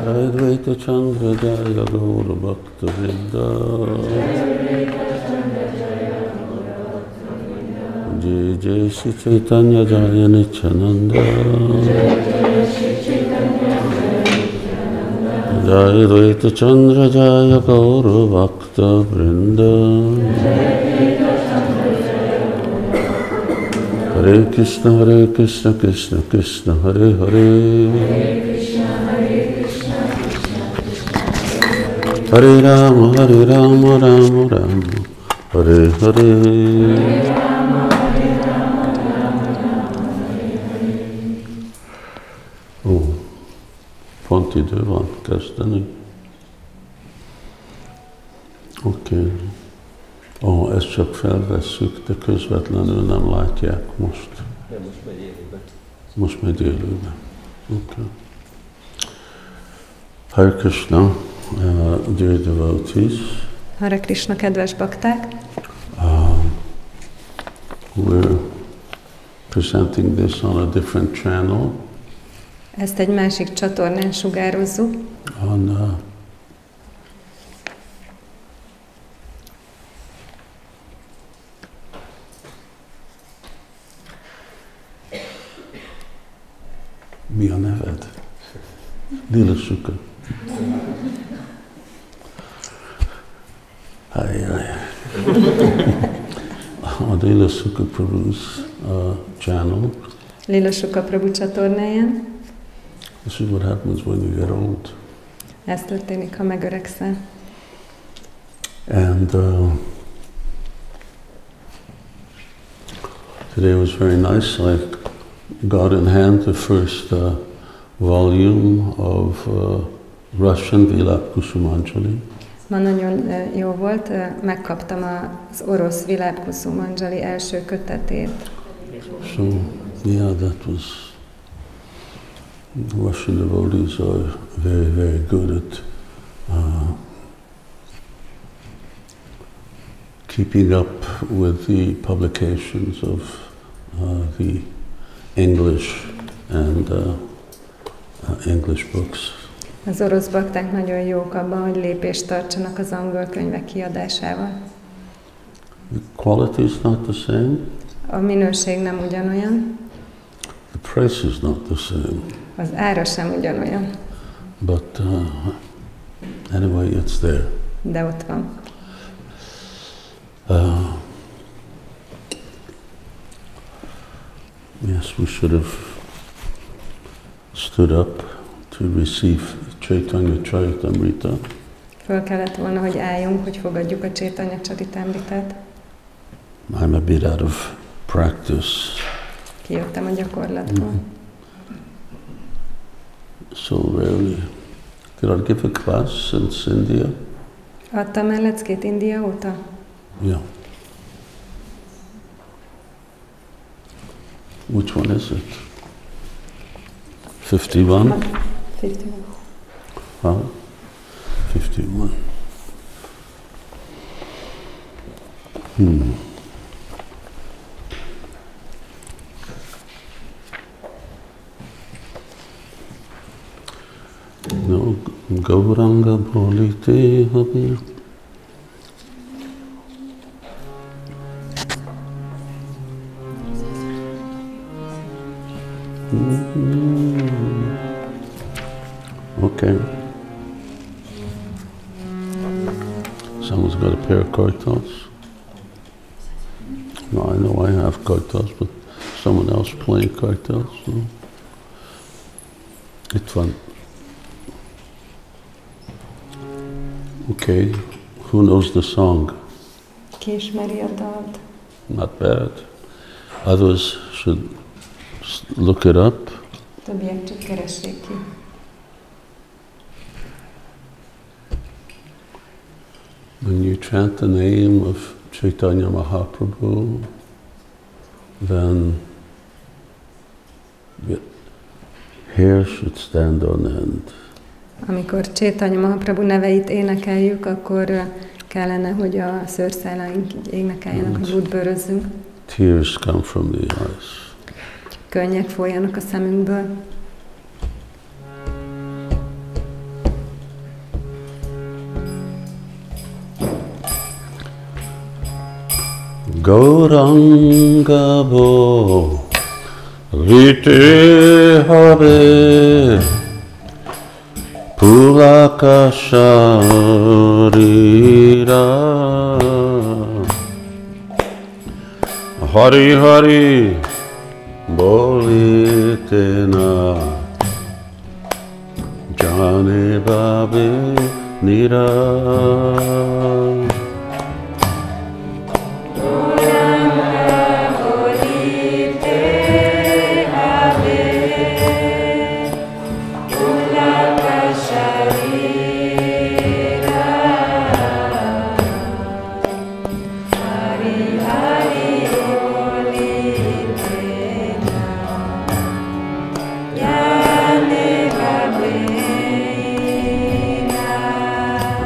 Caitanya-caritamṛta Jaya Gaura Bhakta Vṛndā. Jai Jai Shri Caitanya Jaya Nityananda. Jai Dvaita Chandra Jaya Gaura Bhakta Vṛndā. Hare Krishna Krishna Krishna Hare Hare. Hare Rama Rama Rama, Hare Hare. Ó, pont idő van kezdeni. Oké. Ó, ezt csak felvesszük, de közvetlenül nem látják most. De most megy élőben. Most megy élőben. Oké. Hare Krishna, dear devotees. Hare Krishna, kedves bakták. We're presenting this on a different channel. Ezt egy másik csatornán sugározzuk. On mi a neved? Lila Sukha. On Lila Sukha Prabhu's channel. Lila Sukha Prabhu csatornáján. This is what happens when you get old. Ez történik, ha megöregszel. And today was very nice. I got in hand the first volume of Russian Vilāpkusumanjali. Ma nagyon jó volt, megkaptam az orosz Vilāpkusumanjali első kötetét. So, yeah, that was... Russian devotees are very, very good at keeping up with the publications of the English and English books. Az orosz bakták nagyon jók abban, hogy lépést tartsanak az angol könyvek kiadásával. The quality is not the same. A minőség nem ugyanolyan. The price is not the same. Az ára sem ugyanolyan. But anyway, it's there. De ott van. Yes, we should have stood up to receive Caitanya-caritamṛta. Föl kellett volna, hogy álljunk, hogy fogadjuk a Caitanya-caritamṛtát. I'm a bit out of practice. Kijöttem a gyakorlatból. So rarely. Did I give a class since India? Adtam el leckét India óta? Yeah. Which one is it? 51? 51. Huh? 51. No, Gauranga bolite habi. Okay. Someone's got a pair of kartals. No, I know I have kartals, but someone else playing kartals. So. It's fun. Okay, who knows the song? Ki ismeri a dalt? Not bad. Others should look it up. Többiek csak keressék ki. When you chant the name of Chaitanya Mahaprabhu, then the hair should stand on end. Amikor Caitanya Mahaprabhu neveit énekeljük, akkor kellene, hogy a szőrszálaink énekeljenek, hogy útbőrözzünk. Tears come from the eyes. Könnyek folyjanak a szemünkből. Gauranga bo Rite habe Pulaka sharira Hari Hari Bolitena Jane Babe Nira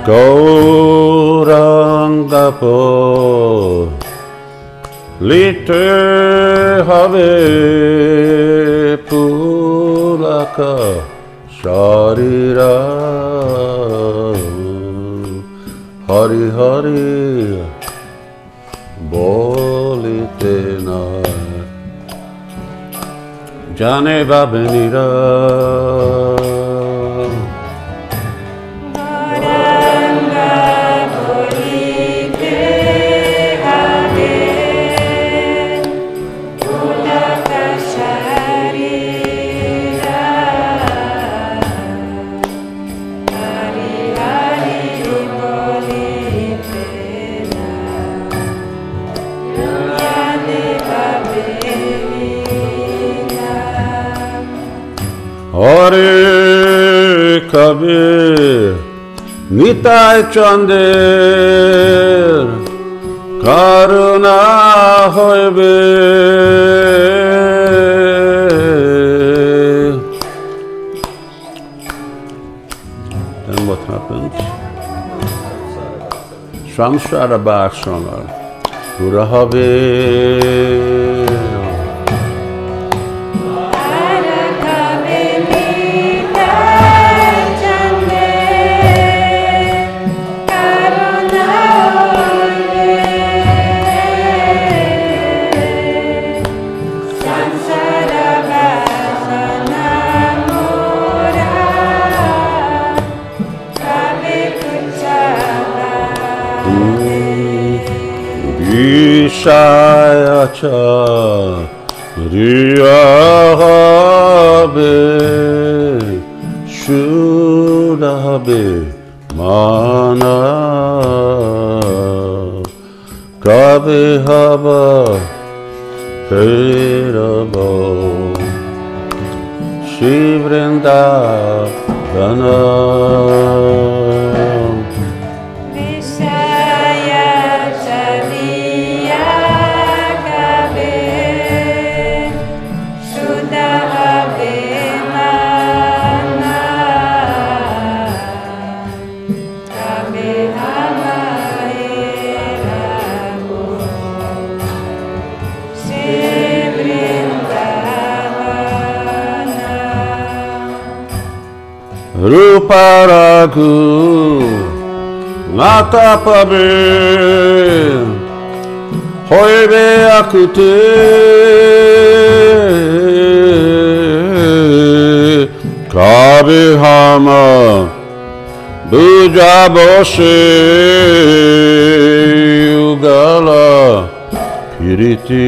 Gauranga po Lite have Pulaka sharira Hari Hari Bolitena Jane Babenira Hare Kabir Nitai Chandir Karuna Hoibe Then what happens? Samsara Bhaksana Pura Habe Caitanya-caritamṛta Shuddhabe Mana Kabe Haba Herabo Shri Vṛndāvana Rupa Raghu Mata Pabe Hoibe Akute Kabe Hama Buja Boshe Ugala Piriti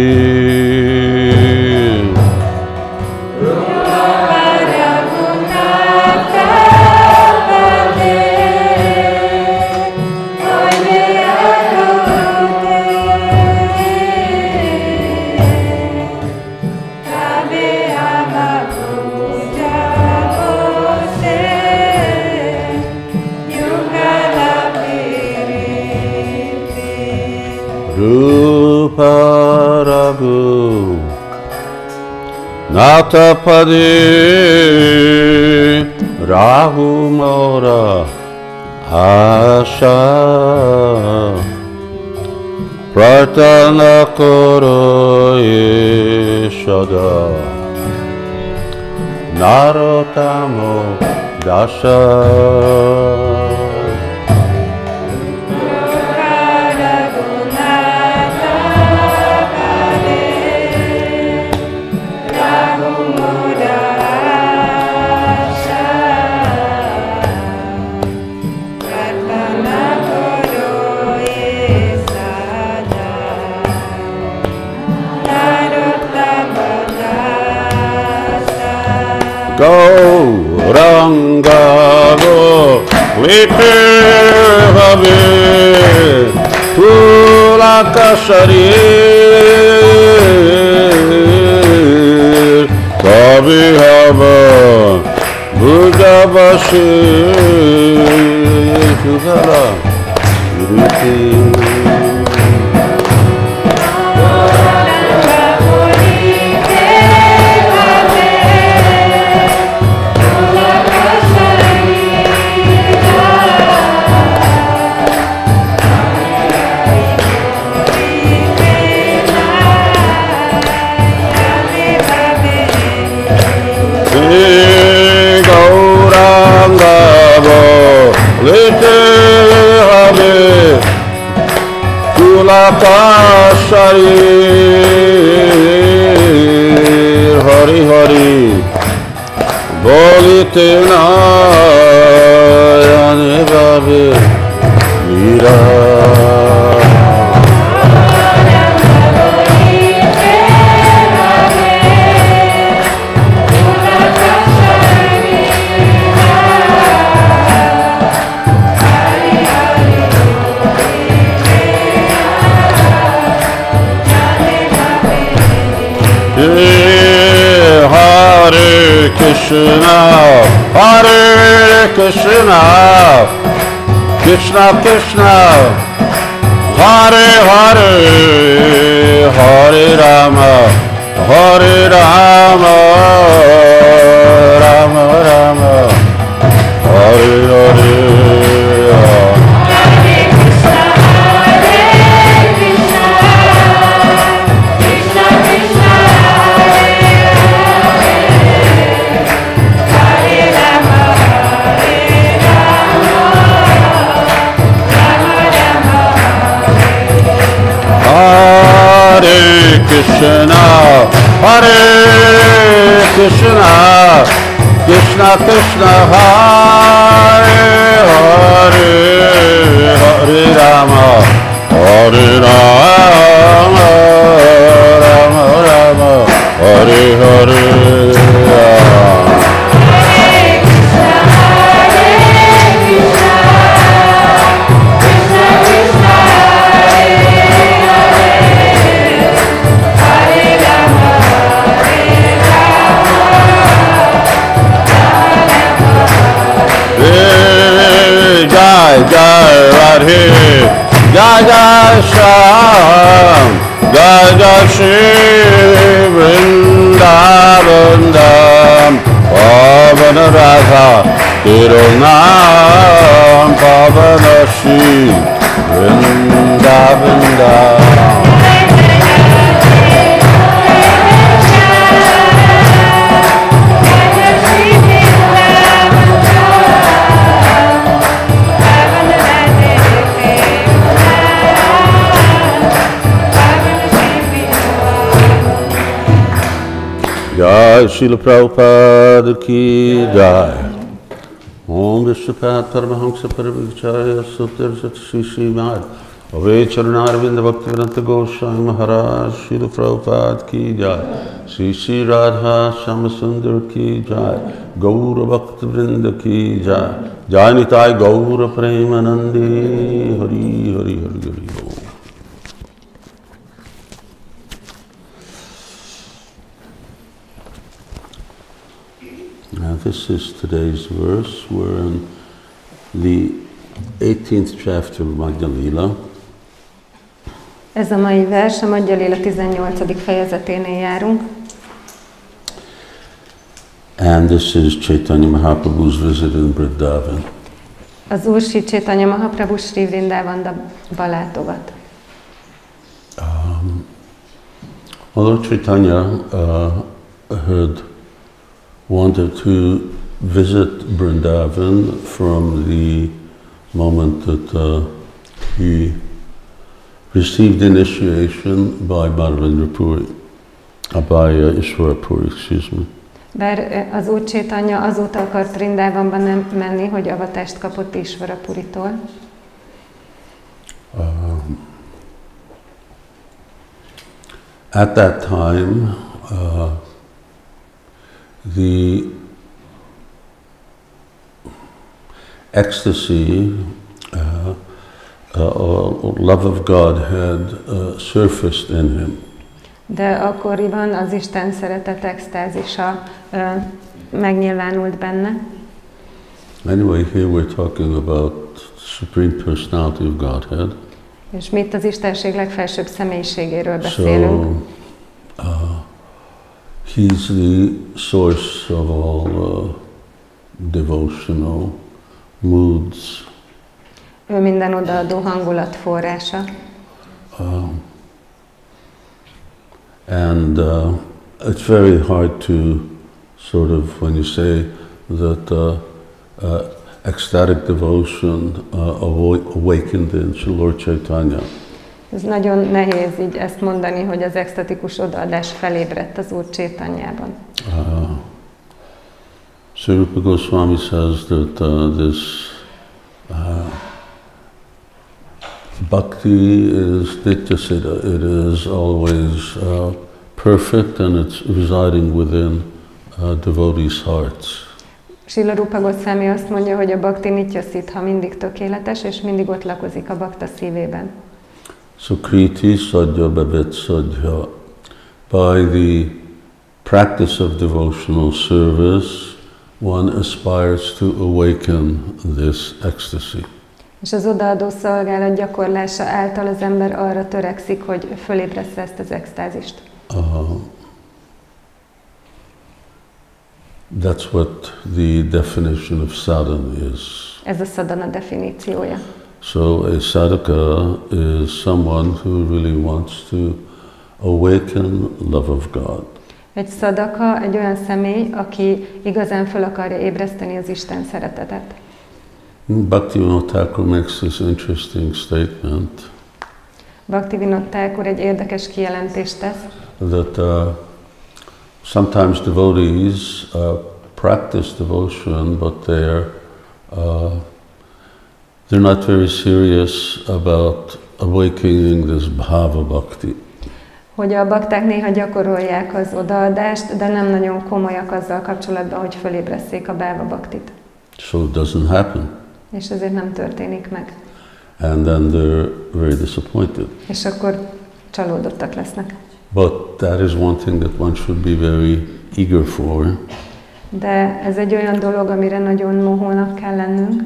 Rupa Raghu Natapade Rahu Mora Asha Pratana Koro Yeshada Narotamo Dasha Gaurangavo Vite Habe Tulakashari Kavi Hava Bhujavashi Sudhara Riti Gaurangavo Vite Habe Tulakashari Hari Hari Bolite Nayane Babe Mira Hare Krishna, Hare Krishna, Krishna Krishna, Hare Hare, Hare Rama, Hare Rama, Rama Rama, Hare Hare. Krishna, Hare Krishna, Krishna Krishna, Hare Hare, Hare Rama, Hare Rama, Rama Rama, Hare Hare. Jai Jai Radhe, Jai Jai Shyam, Jai Jai Shri Vṛndāvana, Pavana Radha, Tirunam, Pavana Shri Vṛndāvana. Jai Srila Prabhupada ki Jai. Om Vishnupada Paramahamsa Paramahansa Sutra Sat Shri Srimad Ave Charanarvinda Bhaktivedanta Goswami Maharaj Srila Prabhupada ki Jai. Sri Sri Radha Shyamasundar ki Jai. Gaura Bhaktivinoda ki Jai. Jai Nitai Gaura Premanande Hari Hari Hari Hari Om. Now this is today's verse. We're in the 18th chapter of Madhya-līlā. Ez a mai vers, a Madhya-līlā 18. fejezeténél járunk. And this is Caitanya Mahaprabhu's visit in Vṛndāvana. Az Úr Sri Caitanya Mahaprabhu Sri Vṛndāvana-ba látogat. Although Caitanya had wanted to visit Vṛndāvana from the moment that he received initiation by Madhya-līlā, by Ishvara Puri, excuse me. Bár az Úr Caitanya azóta akart Vṛndāvanba nem menni, hogy avatást kapott Ishvara Puritól. At that time, the ecstasy, love of God had surfaced in him. De akkoriban az Isten szeretet extázisa megnyilvánult benne. Anyway, here we're talking about Supreme Personality of Godhead. És mi itt az Istenség legfelsőbb személyiségéről beszélünk. So, he's the source of all devotional moods. Ő minden odaadó hangulat forrása. And it's very hard to sort of, when you say that ecstatic devotion awakened in Lord Caitanya. Ez nagyon nehéz így ezt mondani, hogy az extatikus odaadás felébredt az Úr Caitanyában. Sri Rupa Goswami says that this bhakti is nityasiddha. It is always perfect and it's residing within devotees' hearts. Srila Rupa Goswami azt mondja, hogy a bhakti nityasiddha, mindig tökéletes, és mindig ott lakozik a bakta szívében. So kriti sadhya bhavet sadhya. By the practice of devotional service, one aspires to awaken this ecstasy. És az odaadó szolgálat gyakorlása által az ember arra törekszik, hogy fölébressze ezt az extázist. That's what the definition of sadhana is. Ez a sadhana definíciója. So a sadhaka is someone who really wants to awaken love of God. Egy szadaka egy olyan személy, aki igazán fel akarja ébreszteni az Isten szeretetet. Bhaktivinoda Thakur makes this interesting statement. Bhaktivinoda Thakur egy érdekes kijelentést tesz. That sometimes devotees practice devotion, but they're not very serious about awakening this bhava bhakti. Hogy a bakták néha gyakorolják az odaadást, de nem nagyon komolyak azzal kapcsolatban, hogy fölébresszék a bhava bhaktit. So it doesn't happen. És ezért nem történik meg. And then they're very disappointed. És akkor csalódottak lesznek. But that is one thing that one should be very eager for. De ez egy olyan dolog, amire nagyon mohónak kell lennünk.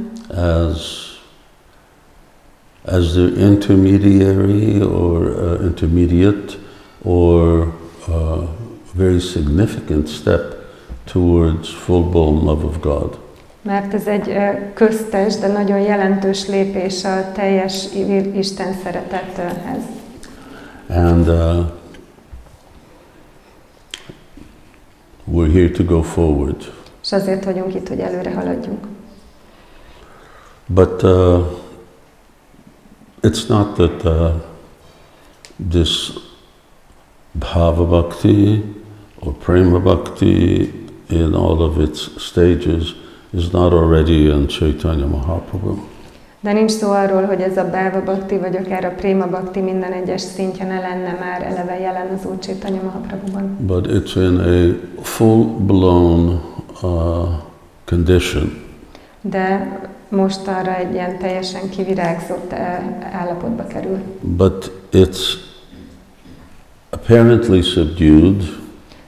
As the intermediary or intermediate or very significant step towards full-blown love of God. Mert ez egy köztes, de nagyon jelentős lépés a teljes Isten szeretethez. And we're here to go forward. És azért vagyunk itt, hogy előre haladjunk. But it's not that this bhava bhakti or prema bhakti in all of its stages is not already in Caitanya Mahaprabhu. De nincs szó arról, hogy ez a bhava bhakti, vagy akár a prema bhakti minden egyes szintje ne lenne már eleve jelen az Úr Caitanya Mahaprabhuban. But it's in a full-blown condition. De most arra egy ilyen teljesen kivirágzott állapotba kerül. But it's apparently subdued.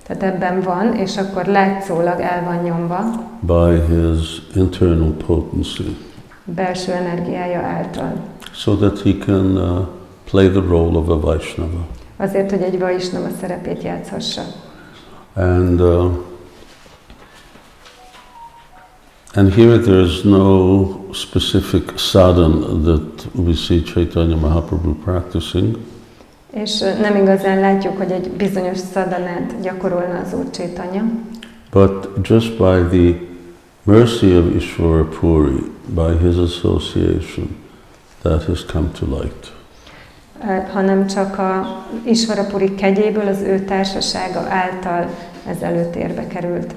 Tehát ebben van, és akkor látszólag el van nyomva. By his internal potency. Belső energiája által. So that he can play the role of a Vaishnava. Azért, hogy egy Vaishnava szerepét játszhassa. And here there's no specific sadhana that we see Caitanya Mahaprabhu practicing. És nem igazán látjuk, hogy egy bizonyos sadhanát gyakorolna az Úr Caitanya. But just by the mercy of Ishvara Puri, by his association, that has come to light. Hanem csak a Ishvara Puri kegyéből, az ő társasága által ez előtérbe került.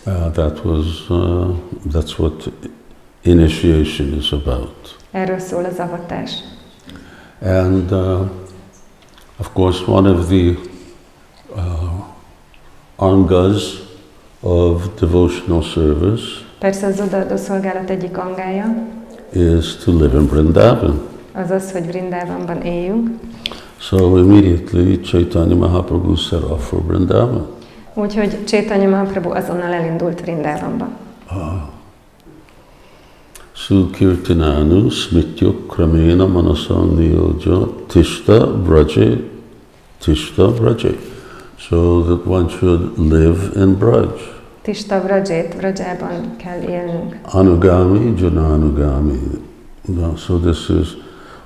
That's what initiation is about. Erről szól az avatás. And of course, one of the angas of devotional service Persze az odaadó szolgálat egyik angája is to live in Vṛndāvana. az az, hogy Vrindávanban éljünk. So immediately Caitanya Mahaprabhu set off for Vṛndāvana. Úgyhogy Caitanya Mahaprabhu azonnal elindult Vrindávanba. Sukirtinanu smityuk kramena manasam niyoja tishta vraje. So that one should live in Braj. Tista Vrajét, Vrajában kell élnünk. Anugami jananugami. So this is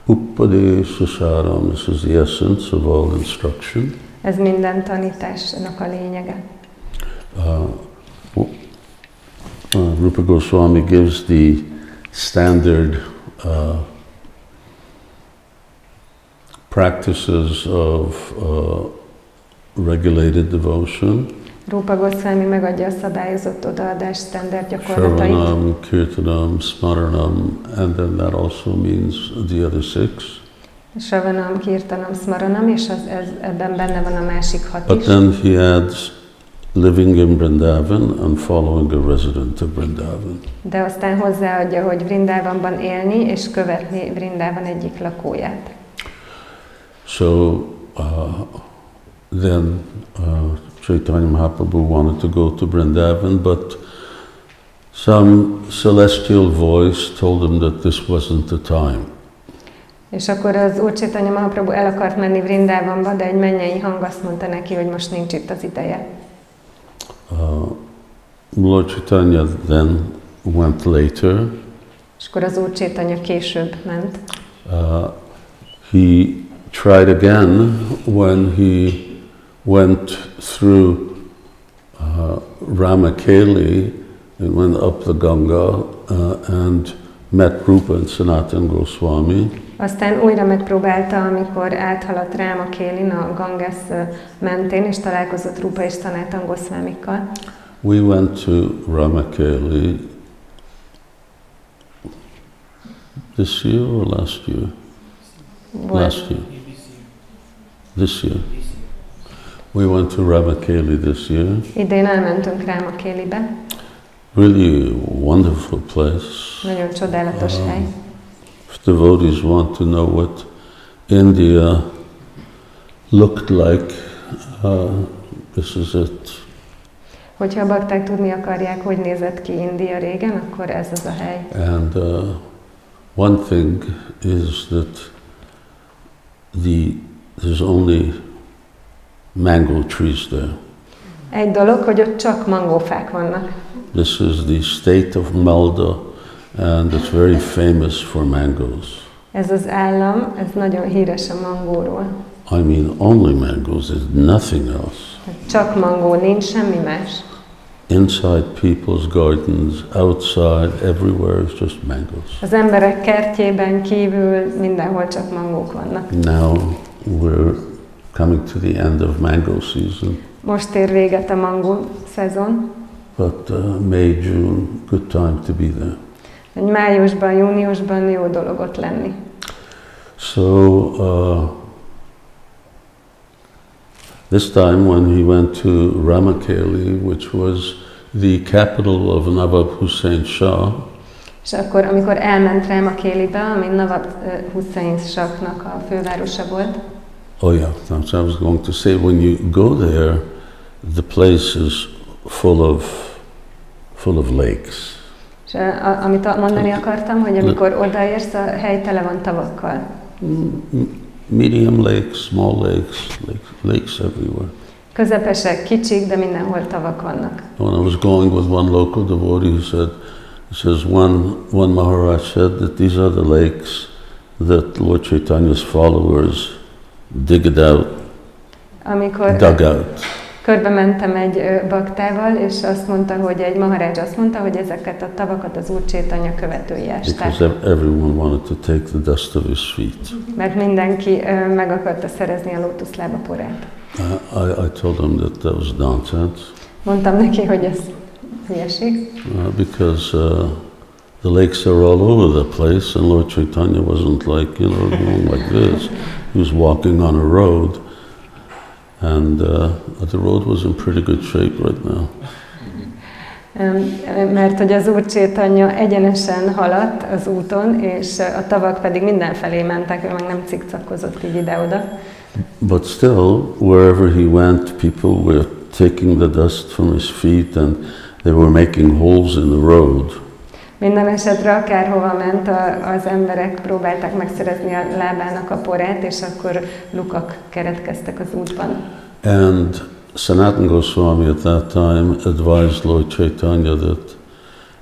Upadeshasaram, this is the essence of all instruction. Ez minden tanításnak a lényege. Rupa Goswami gives the standard practices of regulated devotion. Rupa Goswami megadja a szabályozott odaadás standard gyakorlatait. Shravanam, Kirtanam, Smaranam, and then that also means the other 6. Shravanam, Kirtanam, Smaranam, és ebben benne van a másik 6 But is. then he adds living in Vṛndāvana and following a resident of Vṛndāvana. De aztán hozzáadja, hogy Vrindávanban élni és követni Vrindávan egyik lakóját. So then Caitanya Mahaprabhu wanted to go to Vṛndāvana, but some celestial voice told him that this wasn't the time. És akkor az Úr Caitanya Mahaprabhu el akart menni Vrindávanba, de egy mennyei hang azt mondta neki, hogy most nincs itt az ideje. Lord Chaitanya then went later. És akkor az Úr Caitanya később ment. He tried again when he went through Ramakeli and went up the Ganga and met Rupa and Sanatana Goswami. Aztán újra megpróbálta, amikor áthaladt Rámakélin a Ganges mentén, és találkozott Rupa és Sanatana Goswamikkal. We went to Ramakeli this year or last year? Last year. This year. We went to Ramakeli this year. Idén elmentünk Rámakélibe. Really wonderful place. Nagyon csodálatos hely. If devotees want to know what India looked like, this is it. Hogyha a bakták tudni akarják, hogy nézett ki India régen, akkor ez az a hely. And one thing is that there's only mango trees there. Egy dolog, hogy ott csak mangófák vannak. This is the state of Malda, and it's very famous for mangoes. Ez az állam, ez nagyon híres a mangóról. I mean, only mangoes, there's nothing else. Csak mangó, nincs semmi más. Inside people's gardens, outside, everywhere, it's just mangoes. Az emberek kertjében kívül mindenhol csak mangók vannak. Now we're coming to the end of mango season. Most ér véget a mangó szezon. But May, June, good time to be there. Májusban, júniusban jó dolog ott lenni. So this time when he went to Ramakeli, which was the capital of Nawab Hussain Shah, és akkor, amikor elment Rámakélibe, ami Nawab Hussain Shahnak a fővárosa volt. oh yeah, that's what I was going to say. When you go there, the place is full of lakes. És amit mondani akartam, hogy amikor odaérsz, a hely tele van tavakkal. Medium lakes, small lakes everywhere. Közepesek, kicsik, de mindenhol tavak vannak. When I was going with one local devotee, he says one Maharaj said that these are the lakes that Lord Chaitanya's followers dug out. Körbe mentem egy baktával, és azt mondta, hogy egy Maharaj azt mondta, hogy ezeket a tavakat az Úr Chaitanya követői ásták. Because everyone wanted to take the dust of his feet. Mert mindenki meg akarta szerezni a lótuszlába porát. I told him that was nonsense. Mondtam neki, hogy ez hülyeség. Because the lakes are all over the place, and Lord Chaitanya wasn't like, going like this. He was walking on a road, and the road was in pretty good shape right now. Mert hogy az Úr Caitanya egyenesen haladt az úton, és a tavak pedig mindenfelé mentek, ő meg nem cikcakozott így ide-oda. But still, wherever he went, people were taking the dust from his feet and they were making holes in the road. Minden esetre akárhova ment, az emberek próbálták megszerezni a lábának a porát, és akkor lukak keretkeztek az útban. And Sanatana Goswami at that time advised Lord Caitanya that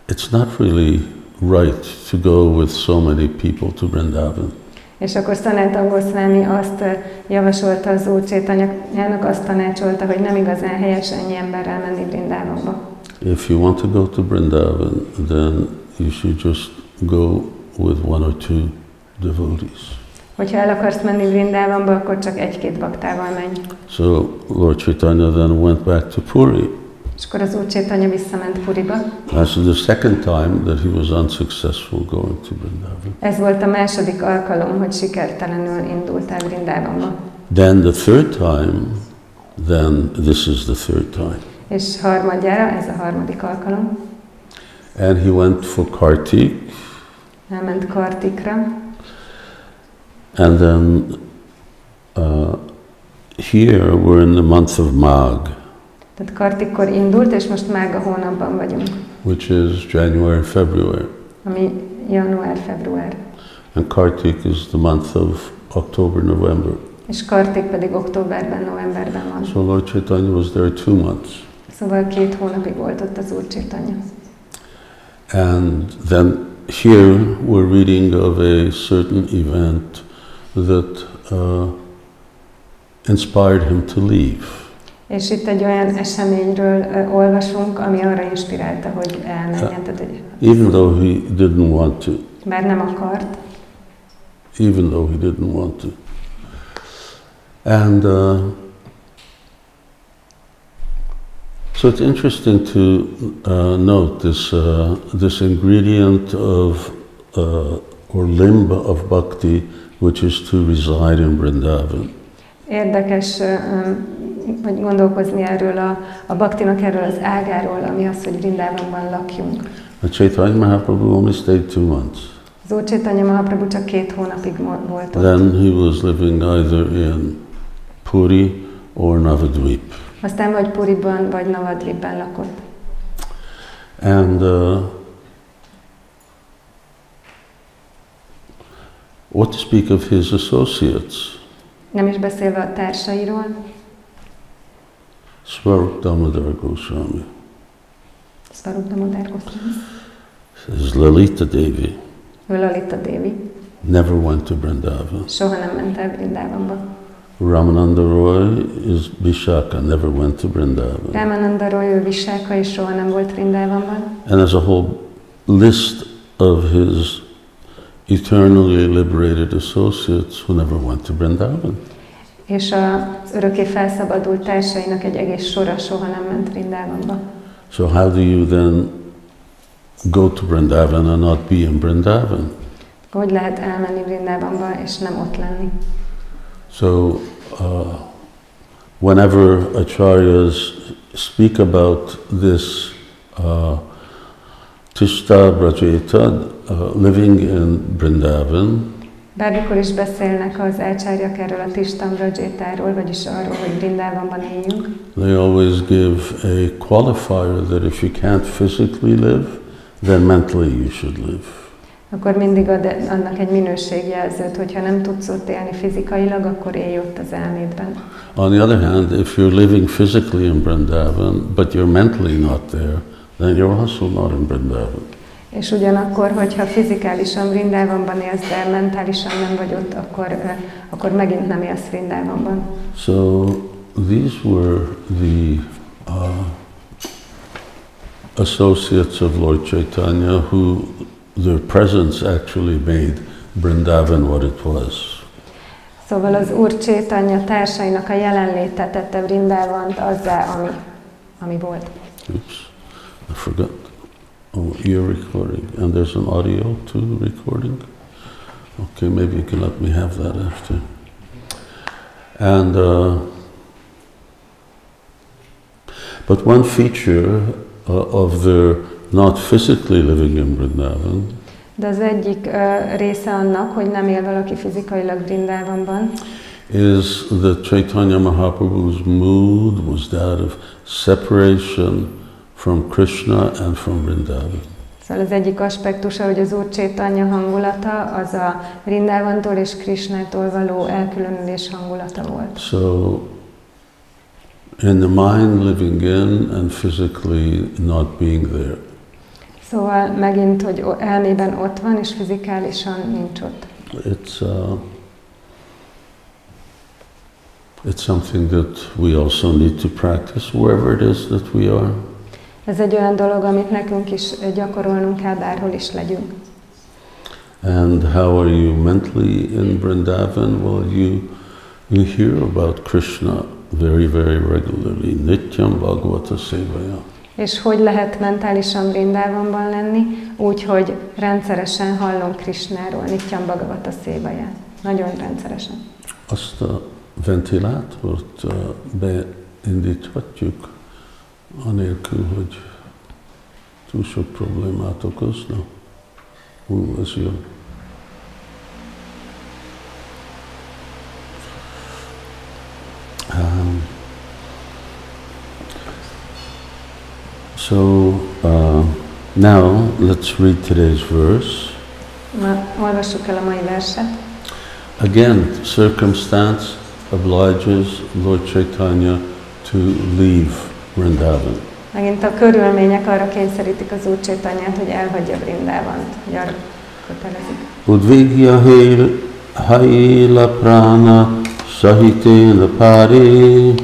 it's not really right to go with so many people to Vṛndāvana. És akkor Sanatana Goswami azt javasolta az Úr Caitanyának, azt tanácsolta, hogy nem igazán helyes ennyi emberrel menni Vṛndāvanba. If you want to go to Vṛndāvana, then you should just go with one or two devotees. Hogyha el akarsz menni Vṛndāvanba, akkor csak egy-két baktával menj. So Lord Caitanya then went back to Puri. És akkor az Úr Caitanya visszament Puriba. That's the second time that he was unsuccessful going to Vṛndāvana. Ez volt a második alkalom, hogy sikertelenül indult el Vṛndāvanba. Then the third time, then this is the third time. És harmadjára, ez a harmadik alkalom. And he went for Kartik. Elment Kartikra. And then here we're in the month of Magh. Tehát Kartikkor indult, és most Mága hónapban vagyunk. Which is January, February. Ami január-február. And Kartik is the month of October, November. És Kartik pedig októberben, novemberben van. So Lord Caitanya was there 2 months. Szóval 2 hónapig volt ott az Úr Caitanya. And then here we're reading of a certain event that inspired him to leave. És itt egy olyan eseményről olvasunk, ami arra inspirálta, hogy elmenjen. Even though he didn't want to. Bár nem akart. Even though he didn't want to. And so it's interesting to note this ingredient of or limb of bhakti, which is to reside in Vṛndāvana. Érdekes, hogy gondolkozni erről a bhaktinak erről az ágáról, ami az, hogy Vṛndāvanban lakjunk. Caitanya Mahaprabhu only stayed 2 months. Az Úr Caitanya Mahaprabhu csak 2 hónapig volt ott. Then he was living either in Puri or Navadvip. Aztán vagy Puriban, vagy Navadvipben lakott. And what to speak of his associates? Nem is beszélve a társairól. Vṛndāvana Goswami. Vṛndāvana Goswami. This is Lalita Devi. Lalita Devi. Never went to Vṛndāvana. Soha nem ment el Vṛndāvanba. Ramananda Roy is Vishaka, never went to Vṛndāvana. Ramananda Roy, ő Vishaka, és soha nem volt Vṛndāvanban. And there's a whole list of his eternally liberated associates who never went to Vṛndāvana. És az örökké felszabadult társainak egy egész sora soha nem ment Vṛndāvanba. So how do you then go to Vṛndāvana and not be in Vṛndāvana? Hogy lehet elmenni Vṛndāvanba és nem ott lenni? So whenever acharyas speak about this Tishta Vrajeta, living in Vṛndāvana, bármikor is beszélnek az ácsáryak erről a Tishta Vrajetáról, vagyis arról, hogy Vṛndāvanban éljünk. They always give a qualifier that if you can't physically live, then mentally you should live. Akkor mindig ad annak egy minőségjelzőt, hogyha nem tudsz ott élni fizikailag, akkor élj ott az elmédben. On the other hand, if you're living physically in Vṛndāvana, but you're mentally not there, then you're also not in Vṛndāvana. És ugyanakkor, hogyha fizikálisan Vṛndāvanban élsz, de mentálisan nem vagy ott, akkor megint nem élsz Vṛndāvanban. So these were the associates of Lord Caitanya who their presence actually made Vṛndāvana what it was. Szóval az Úr Caitanya társainak a jelenléte tette Vṛndāvant azzá, ami volt. Oops, I forgot. Oh, you're recording, and there's an audio to the recording. Okay, maybe you can let me have that after. And but one feature of their not physically living in Vṛndāvana. De az egyik része annak, hogy nem él valaki fizikailag Vṛndāvanban, is that Caitanya Mahaprabhu's mood was that of separation from Krishna and from Vṛndāvana. Szóval az egyik aspektusa, hogy az Úr Caitanya hangulata az a Vṛndāvantól és Krishnától való elkülönülés hangulata volt. So, in the mind living in and physically not being there. Szóval megint, hogy elmében ott van, és fizikálisan nincs ott. It's something that we also need to practice wherever it is that we are. Ez egy olyan dolog, amit nekünk is gyakorolnunk kell, bárhol is legyünk. And how are you mentally in Vṛndāvana? Well, you hear about Krishna very, very regularly. Nityam Bhagavata Sevaya. És hogy lehet mentálisan Vṛndāvanban lenni? Úgy, hogy rendszeresen hallom Krishnáról, Nityam Bhagavata Sevaya. Nagyon rendszeresen. Azt a ventilátort beindíthatjuk, anélkül, hogy túl sok problémát okozna. Ez jó. So now let's read today's verse. Olvassuk el a mai verset. Again, circumstance obliges Lord Caitanya to leave Vṛndāvana. Megint a körülmények arra kényszerítik az Úr Caitanyát, hogy elhagyja Vṛndāvant, hogy arra kötelezik. Udvigya haila prana sahiténa pári.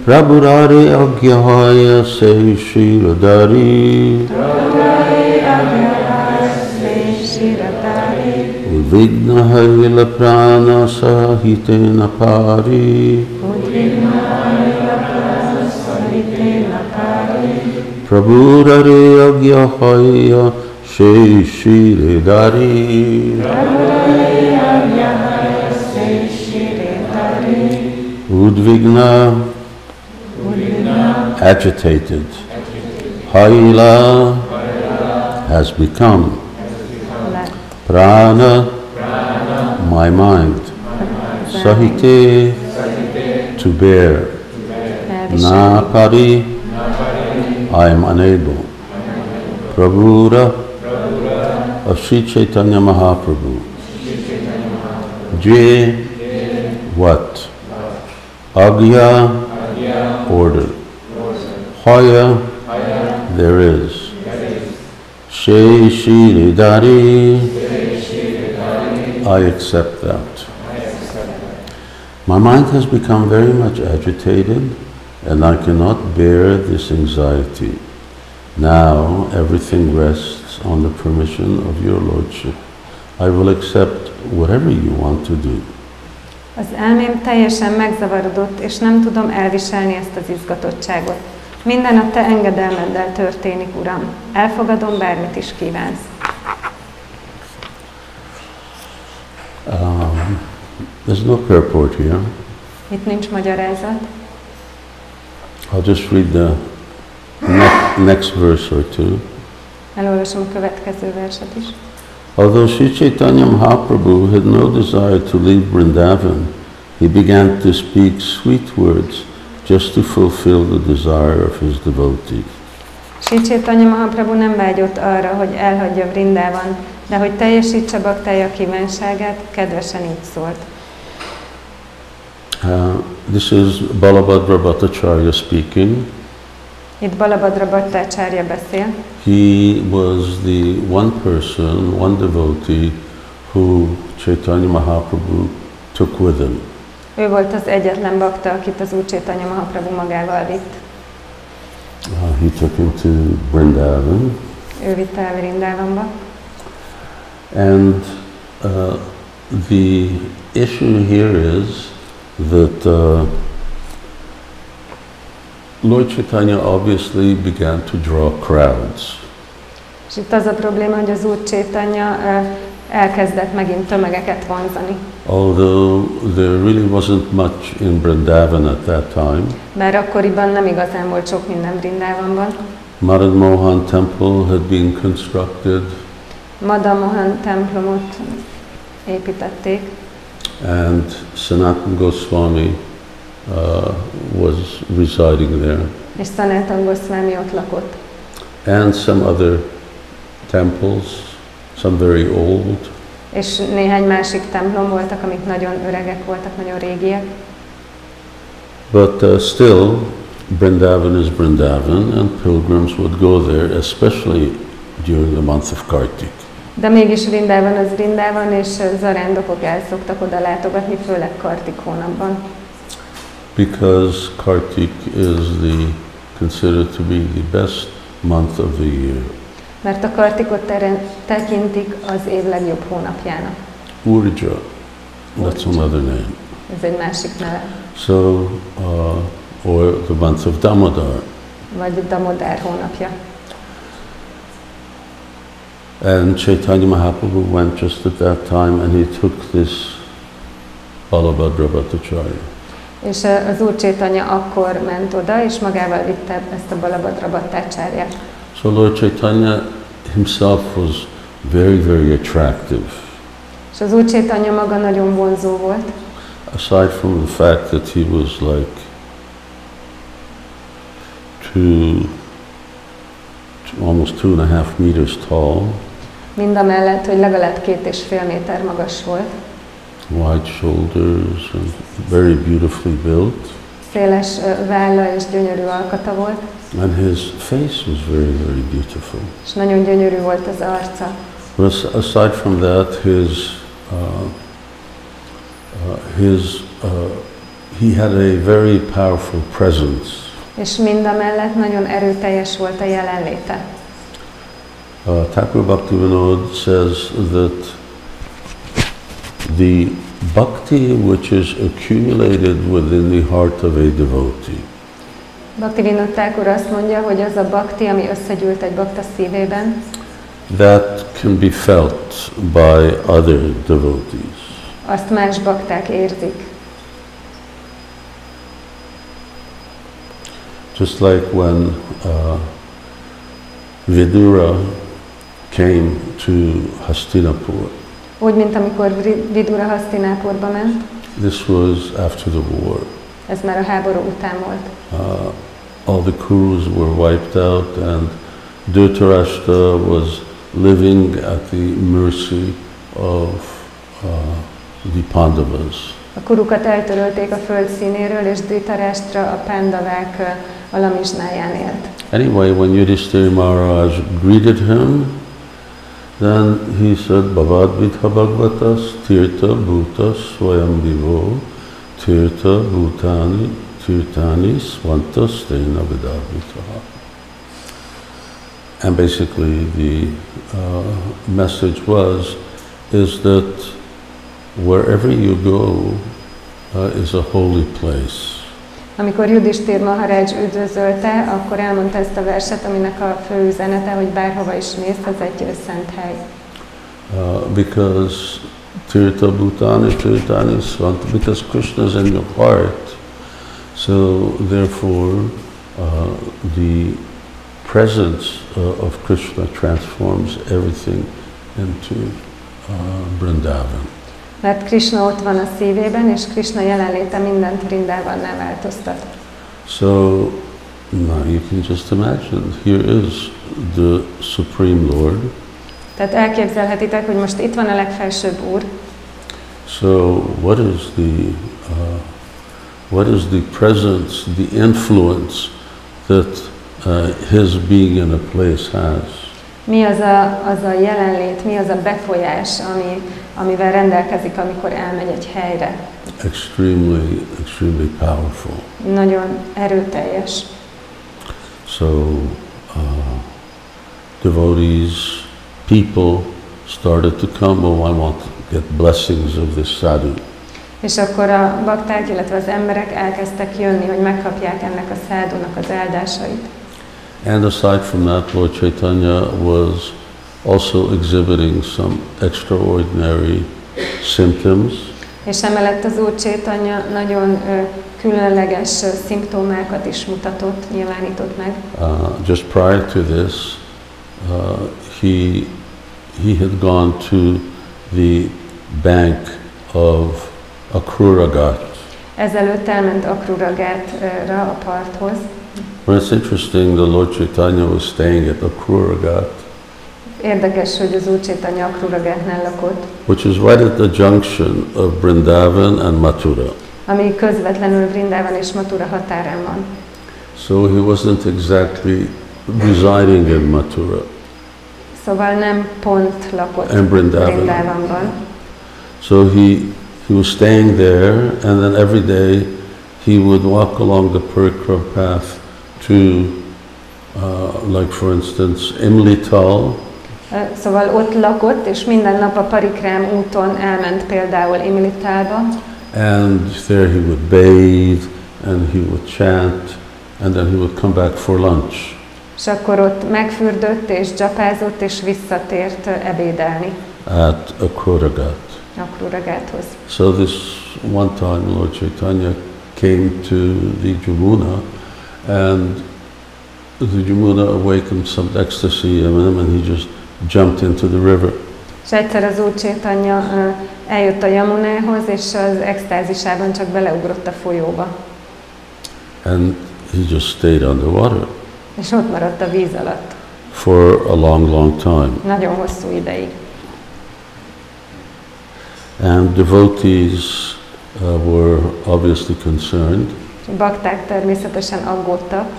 Prabhurare agyahaya se shiradari. Udvigna haila prana sahiténa pári. Prabhurare agyahaya se shiradari. Udvigna, agitated. Haila has become. Prana, my mind. Sahite, to bear. Napari, I am unable. Prabhura, of Sri Caitanya Mahaprabhu. J, what? Agya, order. Haya, there is. She Shiridari, I accept that. My mind has become very much agitated and I cannot bear this anxiety. Now everything rests on the permission of your Lordship. I will accept whatever you want to do. Az elmém teljesen megzavarodott, és nem tudom elviselni ezt az izgatottságot. Minden a te engedelmeddel történik, Uram. Elfogadom, bármit is kívánsz. There's no purport here. Itt nincs magyarázat. I'll just read the next verse or two. Elolvasom a következő verset is. Although Sri Caitanya Mahaprabhu had no desire to leave Vṛndāvana, he began to speak sweet words just to fulfill the desire of his devotees. Sri Caitanya Mahaprabhu nem vágyott arra, hogy elhagyja Vṛndāvant, de hogy teljesítse baktája kívánságát, kedvesen így szólt. This is Balabhadra Bhattacharya speaking. Itt Balabhadra Bhattacharya beszél. He was the one person, one devotee who Caitanya Mahaprabhu took with him. Ő volt az egyetlen bakta, akit az Úr Caitanya Mahaprabhu magával vitt. He took him to Vṛndāvana. Ő vitte el Vṛndāvanba. And the issue here is that Lord Caitanya obviously began to draw crowds. És itt az a probléma, hogy az Úr Caitanya elkezdett megint tömegeket vonzani. although there really wasn't much in Vṛndāvana at that time. Bár akkoriban nem igazán volt sok minden Vṛndāvanban. Madan Mohan temple had been constructed. Madan Mohan templomot építették. And Sanatana Goswami was residing there. És Sanatana Goswami ott lakott. And some other temples, some very old. És néhány másik templom voltak, amik nagyon öregek voltak, nagyon régiek. But still, Vṛndāvana is Vṛndāvana, and pilgrims would go there, especially during the month of Kartik. De mégis Vṛndāvana az Vṛndāvana, és zarándokok el szoktak oda látogatni, főleg Kartik hónapban. Because Kartik is considered to be the best month of the year. Mert a Kartikot tekintik az év legjobb hónapjának. Urja, that's another name. Ez egy másik neve. So, or the month of Damodar. Vagy Damodar hónapja. And Caitanya Mahaprabhu went just at that time, and he took this Balabhadra Bhattacharya. És az Úr Caitanya akkor ment oda, és magával vitte ezt a Balabhadra Bhattacharját. So Lord Caitanya himself was very, very attractive. És az Úr Caitanya maga nagyon vonzó volt. Aside from the fact that he was like almost 2.5 meters tall. Mindamellett, hogy legalább 2,5 méter magas volt. Wide shoulders and very beautifully built. Széles válla és gyönyörű alkata volt. And his face was very, very beautiful. És nagyon gyönyörű volt az arca. But aside from that, he had a very powerful presence. És mindamellett nagyon erőteljes volt a jelenléte. Thakur Bhaktivinoda says that the bhakti which is accumulated within the heart of a devotee. Bhaktivinoda Thakur azt mondja, hogy az a bhakti, ami összegyűlt egy bakta szívében, that can be felt by other devotees. Azt más bakták érzik. Just like when Vidura came to Hastinapur. Úgy, mint amikor Vidura Hasztinápurba ment. This was after the war. Ez már a háború után volt. All the Kurus were wiped out, and Dhritarashtra was living at the mercy of the Pandavas. A kurukat eltörölték a föld színéről, és Dhritarashtra a pándavák alamizsnáján élt. Anyway, when Yudhishthira Maharaj greeted him, then he said, Bhavad Vidha Bhagavatas Tirtha Bhuta Swayambhivo Tirtha Bhutani Tirtani Swanta Stena Vidavitaha. And basically the message is that wherever you go is a holy place. Amikor Yudhishthira Maharaj üdvözölte, akkor elmondta ezt a verset, aminek a fő üzenete, hogy bárhova is mész, az egy szent hely. Because Tirtha Bhutani Tirtani Swanta, because Krishna is in your heart, so therefore the presence of Krishna transforms everything into Vṛndāvana. Mert Krishna ott van a szívében, és Krishna jelenléte mindent Vṛndāvannál változtat. So now you can just imagine, here is the Supreme Lord. Tehát elképzelhetitek, hogy most itt van a legfelsőbb Úr. So what is the presence, the influence that his being in a place has? Mi az a jelenlét, mi az a befolyás, amivel rendelkezik, amikor elmegy egy helyre? Extremely, extremely powerful. Nagyon erőteljes. So devotees, people started to come, oh, I want to get blessings of this sadhu. És akkor a bakták, illetve az emberek elkezdtek jönni, hogy megkapják ennek a szádúnak az áldásait. And aside from that, Lord Caitanya was also exhibiting some extraordinary symptoms. És emellett az Úr Caitanya nagyon különleges szimptomákat is mutatott, nyilvánított meg. Just prior to this, he had gone to the bank of Akruragat. Ezelőtt elment Akruragátra a parthoz. Well, it's interesting, the Lord Caitanya was staying at Akruragat. Érdekes, hogy az Úr Caitanya Akruragátnál lakott. Which is right at the junction of Vṛndāvana and Mathura. Ami közvetlenül Vṛndāvana és Mathura határán van. So he wasn't exactly residing in Mathura. Szóval nem pont lakott Vṛndāvanban. So he was staying there, and then every day he would walk along the parikrama path to, like for instance, Imlital. Szóval ott lakott, és minden nap a parikrám úton elment például Imlitalba. And there he would bathe, and he would chant, and then he would come back for lunch. És akkor ott megfürdött és dzsapázott, és visszatért ebédelni. At Akruragáthoz. So this one time Lord Caitanya came to the Yamuna, and the Yamuna awakened some ecstasy in him, and he just jumped into the river. És egyszer az Úr Caitanya eljött a Yamunához, és az extázisában csak beleugrott a folyóba. And he just stayed underwater. És ott maradt a víz alatt. For a long, long time. Nagyon hosszú ideig. And devotees were obviously concerned. Bakták természetesen aggódtak.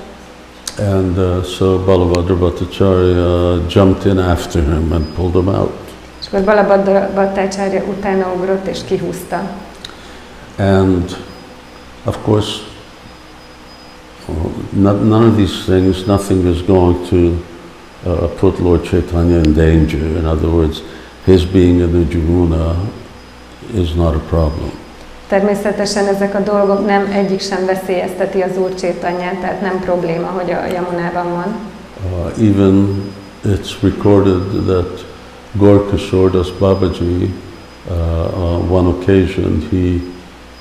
And so Balabhadra Bhattacharya jumped in after him and pulled him out. És akkor Balabhadra Bhattacharya utána ugrott és kihúzta. And of course, none of these things, nothing is going to put Lord Caitanya in danger. In other words, his being in the Yamuna is not a problem. Természetesen ezek a dolgok nem egyik sem veszélyezteti az Úr Caitanyát, tehát nem probléma, hogy a Yamunában van. Even it's recorded that Gaur Das Babaji, on one occasion, he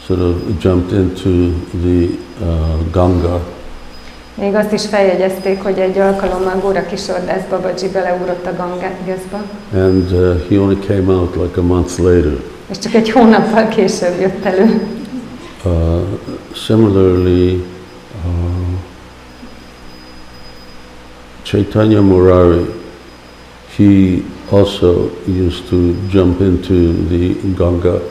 sort of jumped into the Ganga. Még azt is feljegyezték, hogy egy alkalommal Gaur Das Babaji beleugrott a Gangába. And he only came out like a month later. És csak egy hónappal később jött elő. Similarly, Chaitanya Murari, he also used to jump into the Ganga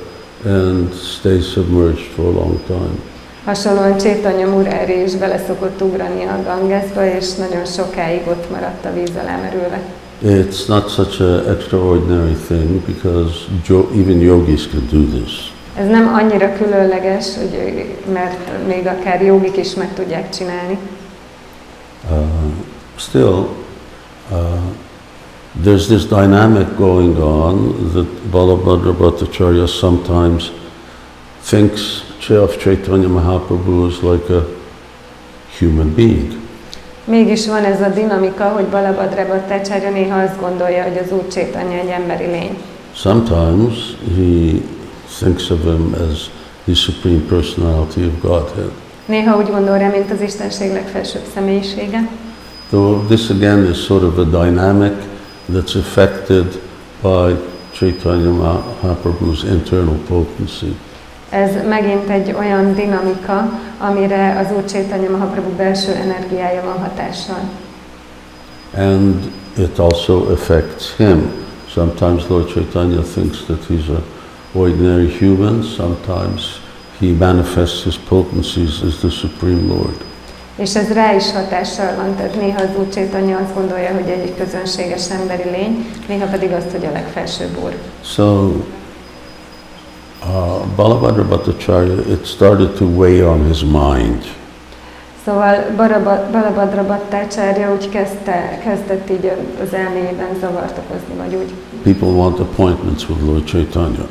and stay submerged for a long time. Hasonlóan Caitanya Murari is bele szokott ugrani a Gangába, és nagyon sokáig ott maradt a víz alá merülve. It's not such an extraordinary thing because even yogis can do this. Ez nem annyira különleges, hogy, mert még akár jogik is meg tudják csinálni. Still, there's this dynamic going on that Balabhadra Bhattacharya sometimes thinks of Caitanya Mahaprabhu as like a human being. Mégis van ez a dinamika, hogy Balabhadra Bhattacharya néha azt gondolja, hogy az Úr Caitanya egy emberi lény. Sometimes he thinks of him as the Supreme Personality of Godhead. Néha úgy gondol rá, mint az Istenség legfelsőbb személyisége. Though this again is sort of a dynamic that's affected by Caitanya Mahaprabhu's internal potency. Ez megint egy olyan dinamika, amire az Úr Caitanya Mahaprabhu belső energiája van hatással. And it also affects him. Sometimes Lord Caitanya thinks that he's an ordinary human, sometimes he manifests his potencies as the Supreme Lord. És ez rá is hatással van, tehát néha az Úr Caitanya azt gondolja, hogy egy közönséges emberi lény, néha pedig azt, hogy a legfelsőbb Úr. So, Balabhadra Bhattacharya, it started to weigh on his mind. Szóval Balabhadra Bhattacharya úgy kezdett így az elméjében zavart okozni, vagy úgy. People want appointments with Lord Caitanya.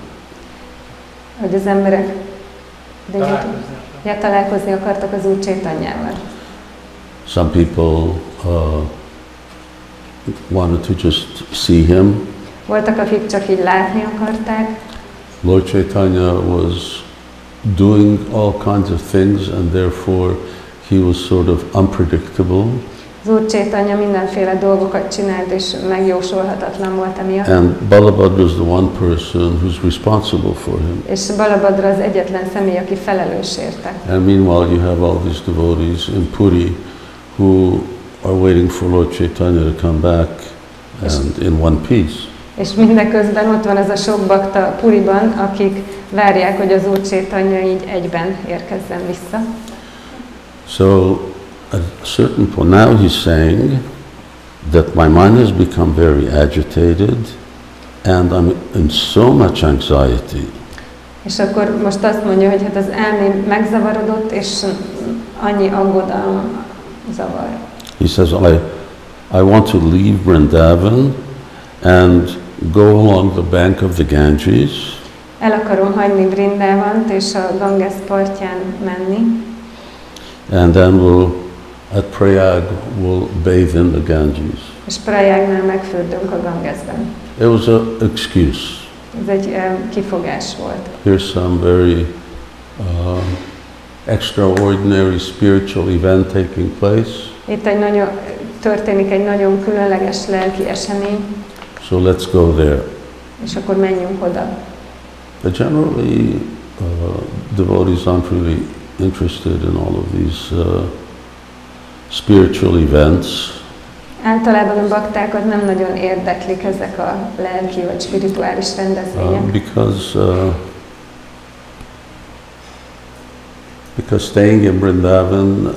Hogy az emberek találkozni akartak az Úr Caitanyával. Some people wanted to just see him. Voltak, akik csak így látni akarták. Lord Caitanya was doing all kinds of things, and therefore he was sort of unpredictable. Az Úr Caitanya mindenféle dolgokat csinált, és megjósolhatatlan volt emiatt. And Balabhadra was the one person who's responsible for him. És Balabhadra az egyetlen személy, aki felelős érte. And meanwhile you have all these devotees in Puri who are waiting for Lord Caitanya to come back and in one piece. És mindeközben ott van az a sok bakta Puriban, akik várják, hogy az Úr Caitanya így egyben érkezzen vissza. So at a certain point, now he's saying that my mind has become very agitated and I'm in so much anxiety. És akkor most azt mondja, hogy hát az elmém megzavarodott, és annyi aggodalom zavar. He says, I want to leave Vṛndāvana and go along the bank of the Ganges. El akarom hagyni Vṛndāvant és a Ganges partján menni. And then at Prayag, we'll bathe in the Ganges. És Prayagnál megfürdünk a Gangesben. It was an excuse. Ez egy kifogás volt. Here's some very extraordinary spiritual event taking place. Itt történik egy nagyon különleges lelki esemény. So let's go there. És akkor menjünk oda. But generally, devotees aren't really interested in all of these spiritual events. Általában a baktákat nem nagyon érdeklik ezek a lelki vagy spirituális rendezvények. Because staying in Vṛndāvana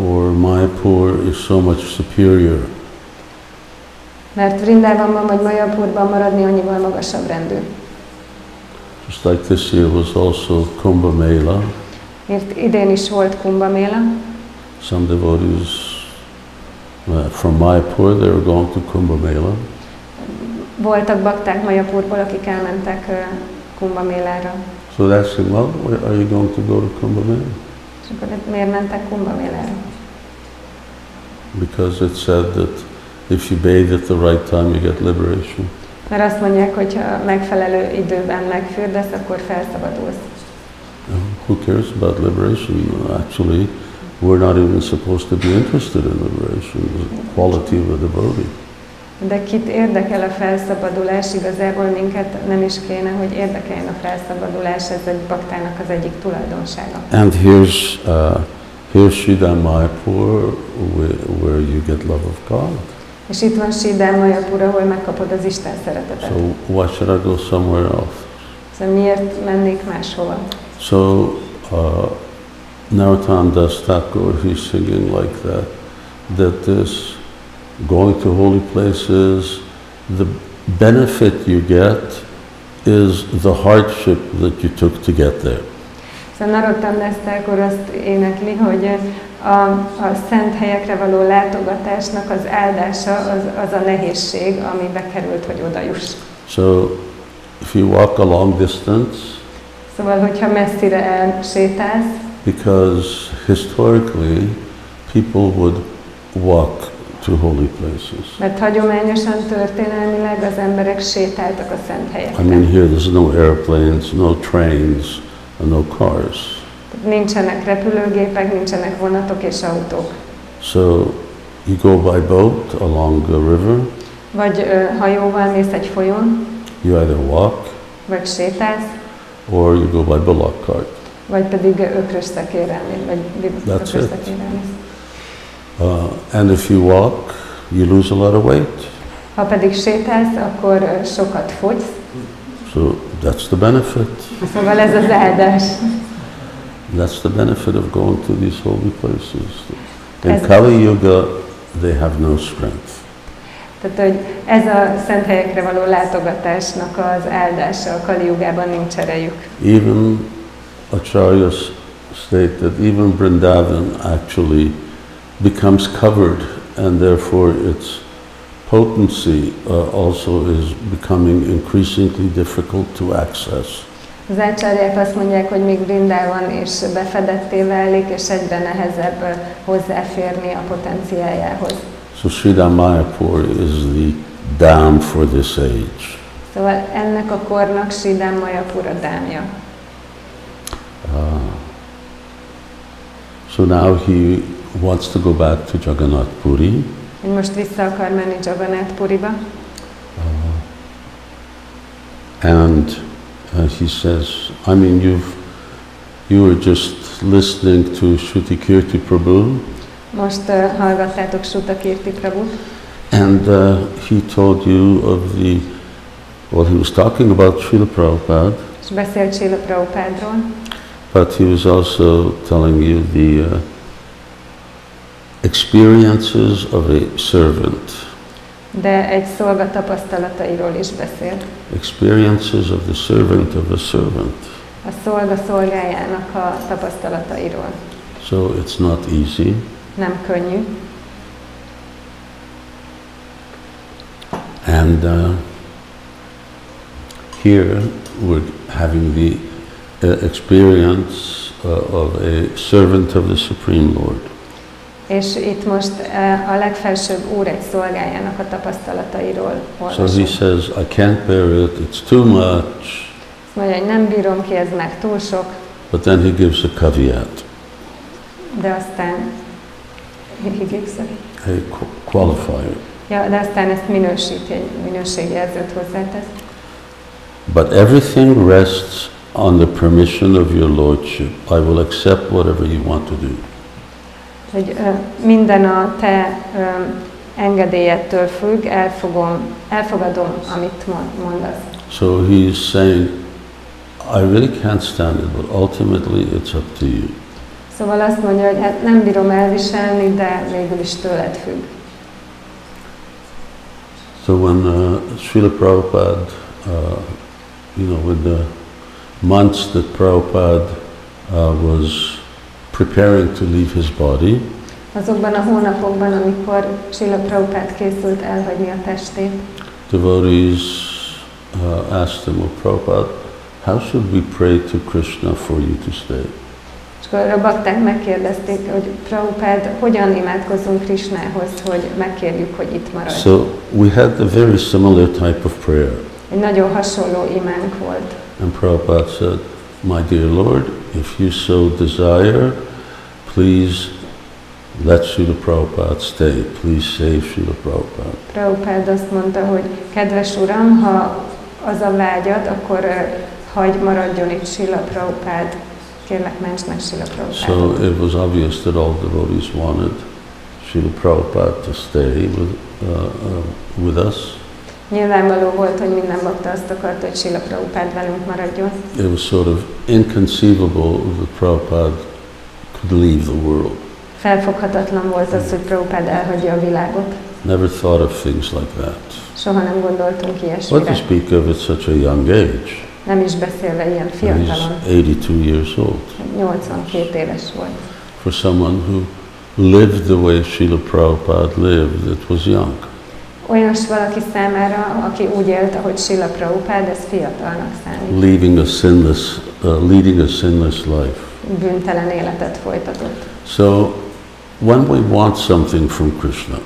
or Mayapur is so much superior. Mert Vṛndāvanban vagy Mayapurban maradni annyival magasabb rendű. Just like this year was also Kumbh Mela. Mert idén is volt Kumbh Mela. Some devotees from Mayapur, they were going to Kumbh Mela. Voltak bakták Mayapurból, akik elmentek Kumbh Mélára. So they asked him, well, are you going to go to Kumbh Mela? És akkor miért mentek Kumbh Mélára? Because it said that if you bathe at the right time, you get liberation. Mert azt mondják, hogy ha megfelelő időben megfürdesz, akkor felszabadulsz. Who cares about liberation? Actually, we're not even supposed to be interested in liberation, the quality of a devotee. De kit érdekel a felszabadulás? Igazából minket nem is kéne, hogy érdekeljen a felszabadulás, ez egy baktának az egyik tulajdonsága. And here's Sridhar Mayapur, where you get love of God. És itt van Sridhar Mayapur, ahol megkapod az Isten szeretetet. So why should I go somewhere else? Szóval miért mennék máshova? So Narottam Das Thakur, he's singing like that this going to holy places, the benefit you get is the hardship that you took to get there. Szóval Narottam Das Thakur azt énekli, hogy a szent helyekre való látogatásnak az áldása az a nehézség, amibe került, hogy oda juss. So if you walk a long distance, szóval, hogyha messzire elsétálsz, because historically people would walk to holy places. Mert hagyományosan, történelmileg az emberek sétáltak a szent helyekre. I mean, here there's no airplanes, no trains, and no cars. Nincsenek repülőgépek, nincsenek vonatok és autók. So you go by boat along the river. Vagy hajóval mész egy folyón. You either walk, vagy sétálsz, or you go by bullock cart. Vagy pedig ökrös szekérrel mész, vagy ökrös szekérrel mész. And if you walk, you lose a lot of weight. Ha pedig sétálsz, akkor sokat fogysz. So that's the benefit. Szóval ez az áldás. That's the benefit of going to these holy places. In Kali Yuga, they have no strength. Tehát, hogy ez a szent helyekre való látogatásnak az áldása, a Kali Jugában nincs erejük. Even Acharyas state that even Vṛndāvana actually becomes covered, and therefore its potency also is becoming increasingly difficult to access. Az ácsáryák azt mondják, hogy még Vṛndāvana is befedetté válik, és egyre nehezebb hozzáférni a potenciáljához. So Sridhar Mayapur is the dam for this age. Szóval ennek a kornak Sridharmaya Vṛndāvana. So now he wants to go back to Jagannath Puri. Most vissza akar menni Jagannath Puriba. And he says, I mean, you were just listening to Shruti Prabhu. Most hallgattátok Shruti Prabhut. And he told you of well, he was talking about Srila Prabhupada. És beszélt Srila Prabhupádról. But he was also telling you the experiences of a servant. De egy szolga tapasztalatairól is beszélt. Experiences of the servant of a servant. A szolga szolgájának a tapasztalatairól. So it's not easy. Nem könnyű. And here we're having the experience of a servant of the Supreme Lord. És itt most a legfelsőbb Úr egy szolgájának a tapasztalatairól olvasunk. So he says, I can't bear it, it's too much. Azt mondja, hogy nem bírom ki, ez meg túl sok. But then he gives a caveat. De aztán he gives a qualifier. Ja, de aztán ezt minősíti, egy minőségjelzőt hozzátesz. But everything rests on the permission of your lordship. I will accept whatever you want to do. Hogy minden a te engedélyettől függ, elfogadom, amit mondasz. So he's saying, I really can't stand it, but ultimately it's up to you. Szóval azt mondja, hogy hát nem bírom elviselni, de végül is tőled függ. So when Srila Prabhupada, when the months that Prabhupada was preparing to leave his body, azokban a hónapokban, amikor Srila Prabhupada készült elhagyni a testét, devotees asked him, well, Prabhupada, how should we pray to Krishna for you to stay? És akkor a bakták megkérdezték, hogy Prabhupada, hogyan imádkozzunk Krishnához, hogy megkérjük, hogy itt maradj. So we had a very similar type of prayer. Egy nagyon hasonló imánk volt. And Prabhupada said, my dear Lord, if you so desire, please let Srila Prabhupada stay. Please save Srila Prabhupada. Prabhupada azt mondta, hogy kedves Uram, ha az a vágyad, akkor hagyj maradjon itt Srila Prabhupada. Kérlek, ments meg Srila Prabhupada. So it was obvious that all devotees wanted Srila Prabhupada to stay with us. Nyilvánvaló volt, hogy minden bakta azt akarta, hogy Srila Prabhupada velünk maradjon. It was sort of inconceivable that Prabhupada could leave the world. Felfoghatatlan volt az, hogy Prabhupada elhagyja a világot. Never thought of things like that. Soha nem gondoltunk What ilyesmire. to speak of at such a young age? Nem is beszélve ilyen He's fiatalon. 82 years old. 82 éves volt. For someone who lived the way Srila Prabhupada lived, it was young. Olyas valaki számára, aki úgy élt, ahogy Srila Prabhupada, ez fiatalnak számít. Leading a sinless life. Bűntelen életet folytatott. So, when we want something from Krishna,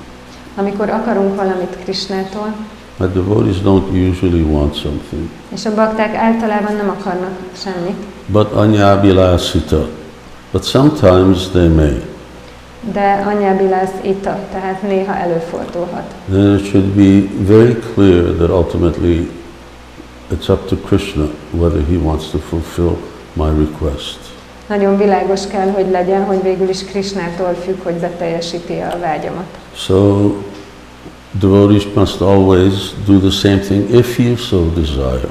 Amikor akarunk valamit Krishnától, the devotees don't usually want something. és a bakták általában nem akarnak semmit, But anyabhilasita. But sometimes they may. de anyábilász ita, tehát néha előfordulhat. Then it should be very clear that ultimately it's up to Krishna whether he wants to fulfill my request. Nagyon világos kell, hogy legyen, hogy végül is Krishnától függ, hogy beteljesíti a vágyamat. So devotees must always do the same thing if you so desire.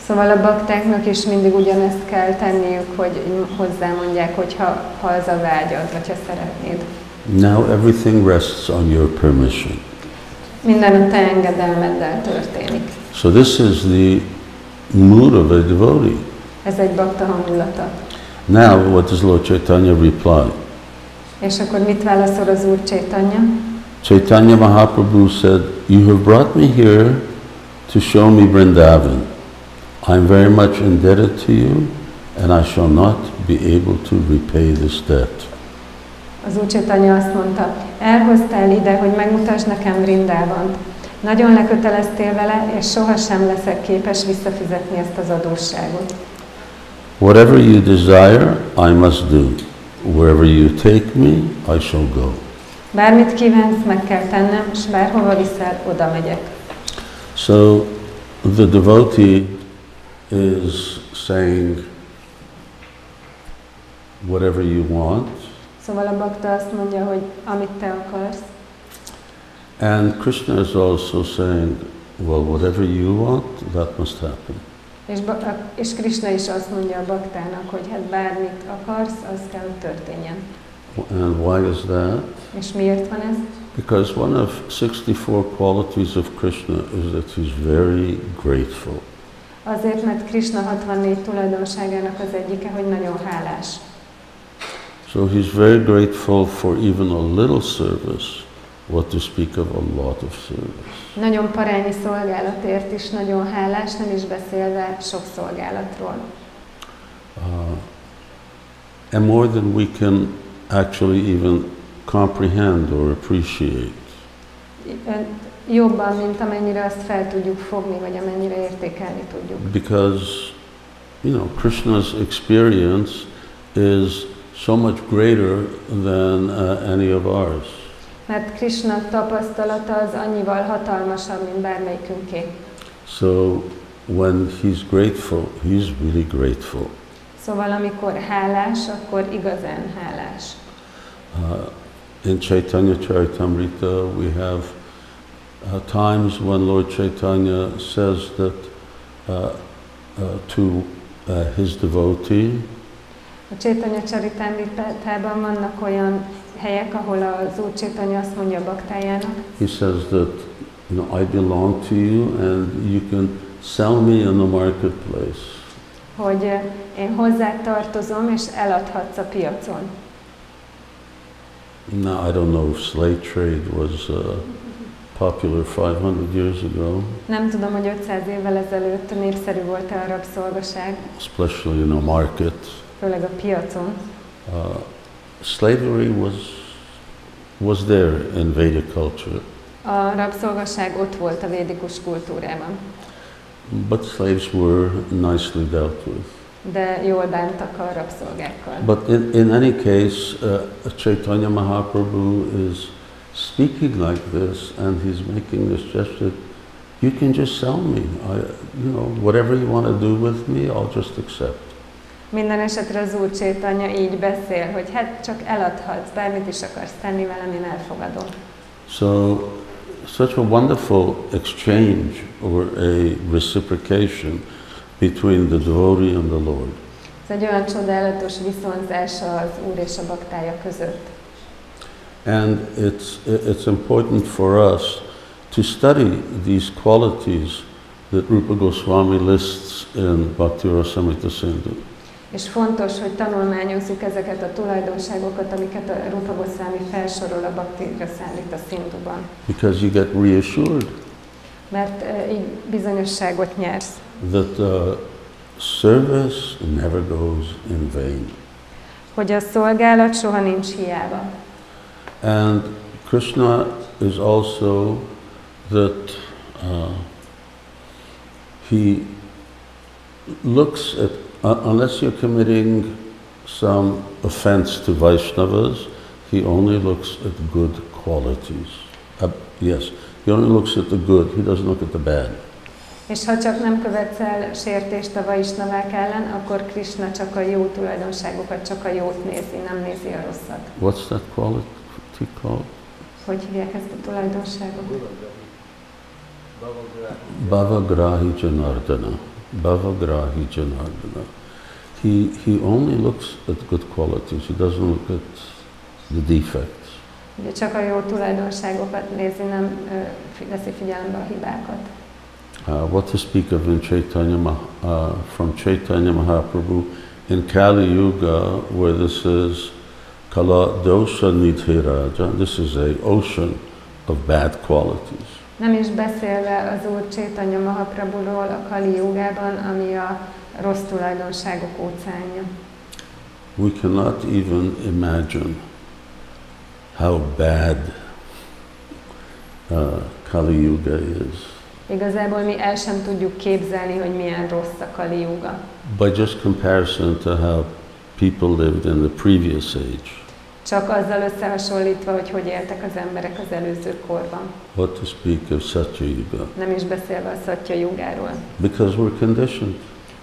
Szóval a baktáknak is mindig ugyanezt kell tenniük, hogy hozzámondják, hogy ha az a vágyad, vagy ha szeretnéd. Now everything rests on your permission. Minden a te engedelmeddel történik. So this is the mood of a devotee. Ez egy bakta hangulata. Now what does Lord Caitanya reply? És akkor mit válaszol az Úr Caitanya? Caitanya Mahaprabhu said, you have brought me here to show me Vṛndāvana. I am very much indebted to you, and I shall not be able to repay this debt. Az Úr Caitanya azt mondta, elhoztál ide, hogy megmutasd nekem Vṛndávant. Nagyon leköteleztél vele, és sohasem leszek képes visszafizetni ezt az adósságot. Whatever you desire, I must do. Wherever you take me, I shall go. Bármit kívánsz, meg kell tennem, és bárhova viszel, oda megyek. So the devotee is saying, whatever you want. Szóval a bakta azt mondja, hogy amit te akarsz. And Krishna is also saying, well, whatever you want, that must happen. És Krishna is azt mondja a baktának, hogy hát bármit akarsz, az kell, hogy történjen. And why is that? És miért van ez? Because one of 64 qualities of Krishna is that he's very grateful. Azért, mert Krishna 64 tulajdonságának az egyike, hogy nagyon hálás. So he's very grateful for even a little service, what to speak of a lot of service. Nagyon parányi szolgálatért is nagyon hálás, nem is beszélve sok szolgálatról. And more than we can actually even comprehend or appreciate. Jobban, mint amennyire azt fel tudjuk fogni, vagy amennyire értékelni tudjuk. Because, Krishna's experience is so much greater than any of ours. Mert Krishna tapasztalata az annyival hatalmasabb, mint bármelyikünké. So when he's grateful, he's really grateful. Szóval amikor hálás, akkor igazán hálás. In Caitanya-caritamṛta we have times when Lord Chaitanya says that to his devotee. A Caitanya-caritamṛtában vannak olyan helyek, ahol az Úr Chaitanya azt mondja a baktájának. He says that, I belong to you and you can sell me in the marketplace. Hogy én hozzá tartozom, és eladhatsz a piacon. Now, I don't know if slave trade was popular 500 years ago. Nem tudom, hogy 500 évvel ezelőtt népszerű volt-e a rabszolgaság. Especially in a market. Főleg a piacon. Slavery was there in Vedic culture. A rabszolgaság ott volt a védikus kultúrában. But slaves were nicely dealt with. De jól bántak a rabszolgákkal. But in any case, Caitanya Mahaprabhu is speaking like this, and he's making this gesture. You can just sell me. Whatever you want to do with me, I'll just accept. Minden esetre az Úr Chaitanya így beszél, hogy hát csak eladhatsz, bármit is akarsz tenni velem, én elfogadom. So, such a wonderful exchange or a reciprocation between the devotee and the Lord. Ez egy olyan csodálatos viszonzása az Úr és a baktája között. And it's important for us to study these qualities that Rupa Goswami lists in Bhakti-rasamrita Sindhu. És fontos, hogy tanulmányozzuk ezeket a tulajdonságokat, amiket a Rupa Goswami felsorol a Bhakti-rasamrita Sindhuban. Because you get reassured. Mert így bizonyosságot nyersz. That service never goes in vain. Hogy a szolgálat soha nincs hiába. And Krishna is also that he looks at, unless you're committing some offense to Vaishnavas, he only looks at good qualities. Yes, he only looks at the good, he doesn't look at the bad. És ha csak nem követsz el sértést a vaisnavák ellen, akkor Krishna csak a jó tulajdonságokat, csak a jót nézi, nem nézi a rosszat. What's that quality called? Hogy hívják ezt a tulajdonságot? Vraja-dhāma. Vraja-dhāma. He only looks at good qualities. He doesn't look at the defects. Ugye csak a jó tulajdonságokat nézi, nem veszi figyelembe a hibákat. What to speak of in from Caitanya Mahaprabhu in Kali Yuga, where this is Kala Dosha Nidhiraja, this is an ocean of bad qualities. Nem is beszélve az Úr Caitanya Mahaprabhuról a Kali Jugában, ami a rossz tulajdonságok óceánja. We cannot even imagine how bad Kali Yuga is. Igazából mi el sem tudjuk képzelni, hogy milyen rossz a Kali Yuga. By just comparison to how people lived in the previous age. Csak azzal összehasonlítva, hogy éltek az emberek az előző korban. What to speak of Satya Yuga? Nem is beszélve a Satya Yugáról. Because we're conditioned.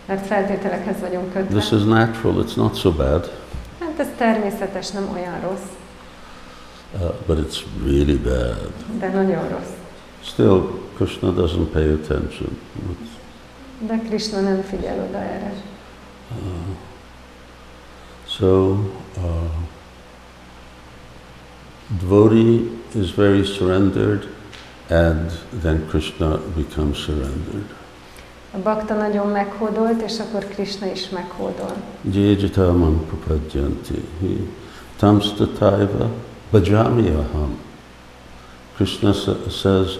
Mert feltételekhez vagyunk kötve. This is natural, it's not so bad. Hát ez természetes, nem olyan rossz. But it's really bad. De nagyon rossz. Still, Krishna doesn't pay attention. De Krishna nem figyel oda erre. Devotee is very surrendered, and then Krishna becomes surrendered. A bakta nagyon meghódolt, és akkor Krishna is meghódol. Jejataman prapadyanti, tamstataiva bhajami aham. Krishna says,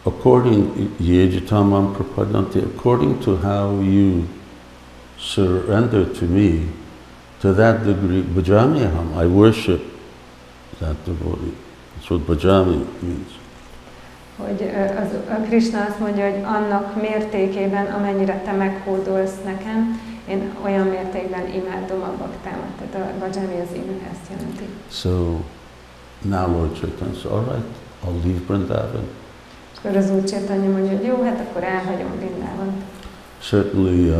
according Jejataman prapadyanti, according to how you surrender to me, to that degree, bhajami aham, I worship that devotee. That's what bhajami means. Hogy a Krishna azt mondja, hogy annak mértékében, amennyire te meghódolsz nekem, én olyan mértékben imádom a baktámat. Tehát a bhajami az imő ezt jelenti. So now Lord Chaitanya says, all right, I'll leave Vṛndāvana. Akkor az Úr Chaitanya mondja, hogy jó, hát akkor elhagyom Vṛndāvanat. Certainly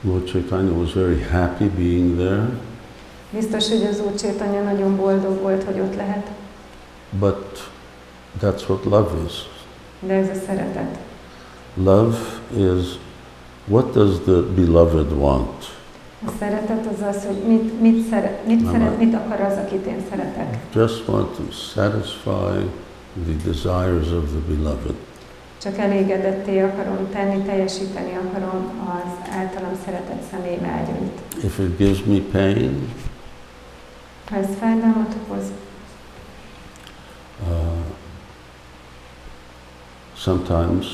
Lord Chaitanya was very happy being there. Biztos, hogy az Úr Chaitanya nagyon boldog volt, hogy ott lehet. But that's what love is. De ez a szeretet. Love is, what does the beloved want? A szeretet az az, hogy mit akar az, akit én szeretek. Just want to satisfy the desires of the beloved. Csak elégedetté akarom tenni, teljesíteni akarom az általam szeretett személy vágyait. If it gives me pain, ha ez fájdalmat okoz, sometimes,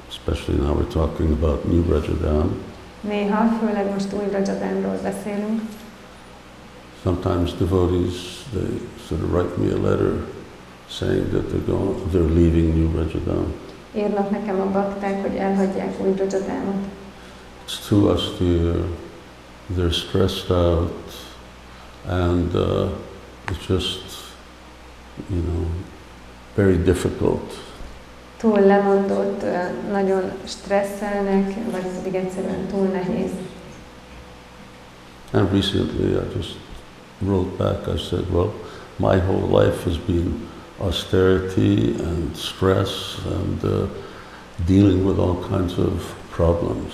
especially now we're talking about new Vraja-dhāma. Néha, főleg most új Vraja-dhāmról beszélünk. Sometimes devotees, they sort of write me a letter saying that they're leaving new Vraja-dhāma. Írnak nekem a bakták, hogy elhagyják új Vraja-dhāmot. It's too austere, they're stressed out, and it's just, very difficult. Túl lemondott, nagyon stresszelnek, vagy pedig egyszerűen túl nehéz. And recently I just wrote back, I said, well, my whole life has been austerity and stress and dealing with all kinds of problems.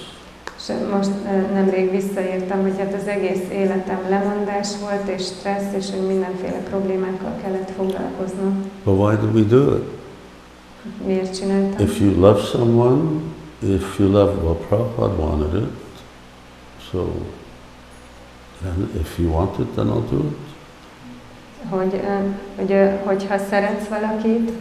És most nemrég visszaírtam, hogy hát az egész életem lemondás volt, és stressz, és hogy mindenféle problémákkal kellett foglalkoznom. But why do we do it? Miért csináltam? If you love someone, if you love, well, Prabhupada wanted it, so then if you want it, then I'll do it. Hogyha szeretsz valakit,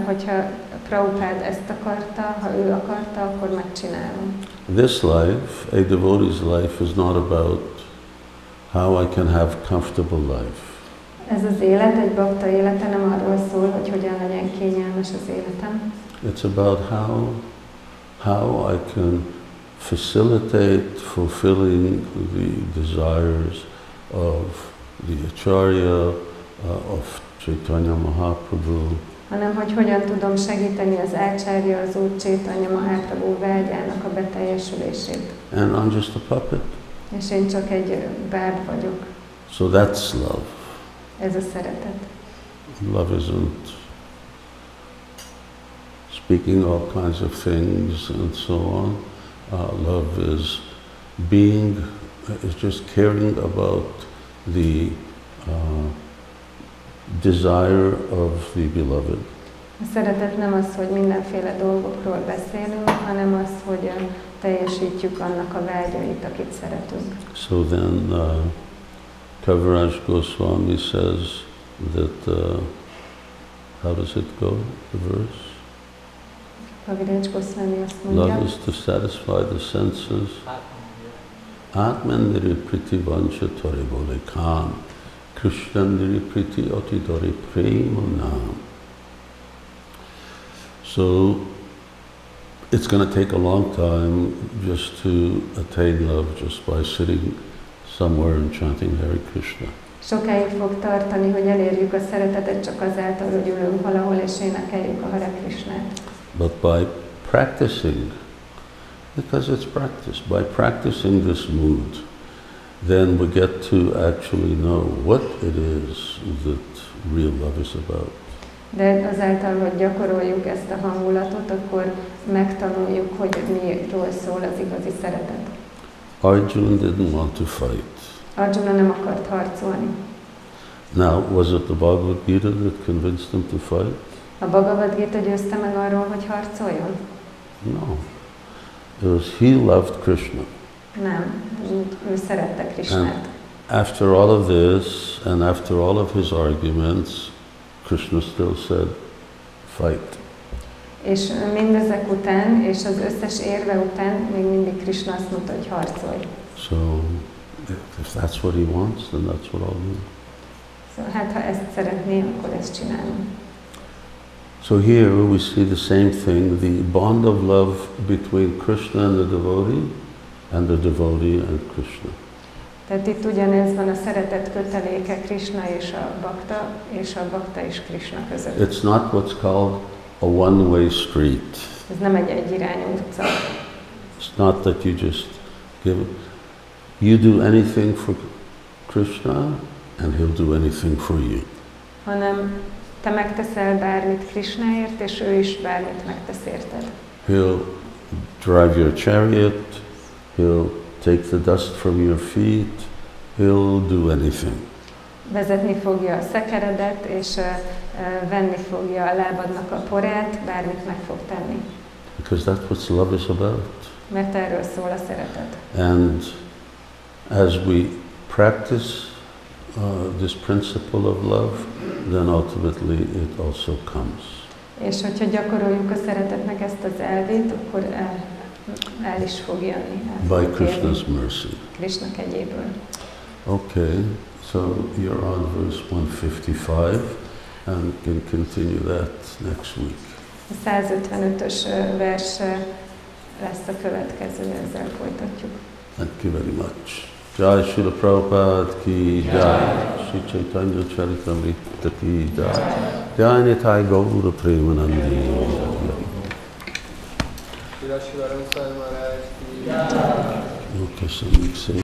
hogyha Prabhupád ezt akarta, ha ő akarta, akkor megcsinálom. This life, a devotee's life, is not about how I can have comfortable life. Ez az élet, egy bakta élete nem arról szól, hogy hogyan legyen kényelmes az életem. It's about how I can facilitate fulfilling the desires of the Acharya, of Caitanya Mahaprabhu. Hanem, hogy hogyan tudom segíteni az Acharya, az Úr Caitanya Mahaprabhu vágyának a beteljesülését. And I'm just a puppet. És én csak egy báb vagyok. So that's love. Ez a szeretet. Love isn't speaking all kinds of things and so on. Love is is just caring about the desire of the beloved. A szeretet nem az, hogy mindenféle dolgokról beszélünk, hanem az, hogy teljesítjük annak a vágyait, akit szeretünk. So then Kaviraj Goswami says that, how does it go, the verse? Kaviraj Goswami azt mondja, love is to satisfy the senses. Atmandiri priti vancha tori bole kam. Krishnandiri priti atidori prema nam. So it's going to take a long time just to attain love just by sitting somewhere and chanting Hare Krishna. Sokáig fog tartani, hogy elérjük a szeretetet csak azáltal, hogy ülünk valahol és énekeljük a Hare Krishnát. But by practicing, because it's practice, by practicing this mood, then we get to actually know what it is that real love is about. De azáltal, hogy gyakoroljuk ezt a hangulatot, akkor megtanuljuk, hogy miről szól az igazi szeretet. Arjuna didn't want to fight. Arjuna nem akart harcolni. Now, was it the Bhagavad Gita that convinced him to fight? A Bhagavad Gita győzte meg arról, hogy harcoljon? No. It was he loved Krishna. Nem, ő szerette Krishnát. After all of this, and after all of his arguments, Krishna still said, fight. És mindezek után, és az összes érve után még mindig Krishna azt mondta, hogy harcolj. So, if that's what he wants, then that's what I'll do. Szóval hát, ha ezt szeretné, akkor ezt csinálom. So here we see the same thing, the bond of love between Krishna and the devotee and Krishna. Tehát itt ugyanez van a szeretet köteléke Krishna és a bakta és Krishna között. It's not what's called a one-way street. Ez nem egy egyirányú utca. It's not that you just give it. You do anything for Krishna and he'll do anything for you. Hanem te megteszel bármit Krishnáért, és ő is bármit megtesz érted. He'll drive your chariot, he'll take the dust from your feet, he'll do anything. Vezetni fogja a szekeredet, és venni fogja a lábadnak a porát, bármit meg fog tenni. Because that's what love is about. Mert erről szól a szeretet. And as we practice this principle of love, then ultimately it also comes. És hogyha gyakoroljuk a szeretetnek ezt az elvét, akkor el is fog jönni. By Krishna's mercy. Krishna kegyéből. Okay, so you're on verse 155 and can continue that next week. A 155-ös vers lesz a következő, ezzel folytatjuk. Thank you very much. Jai Srila Prabhupada ki jai, Sri Caitanya-caritamṛta ki jai, Jai Nitai Gaura Premanandi. Okay, so we say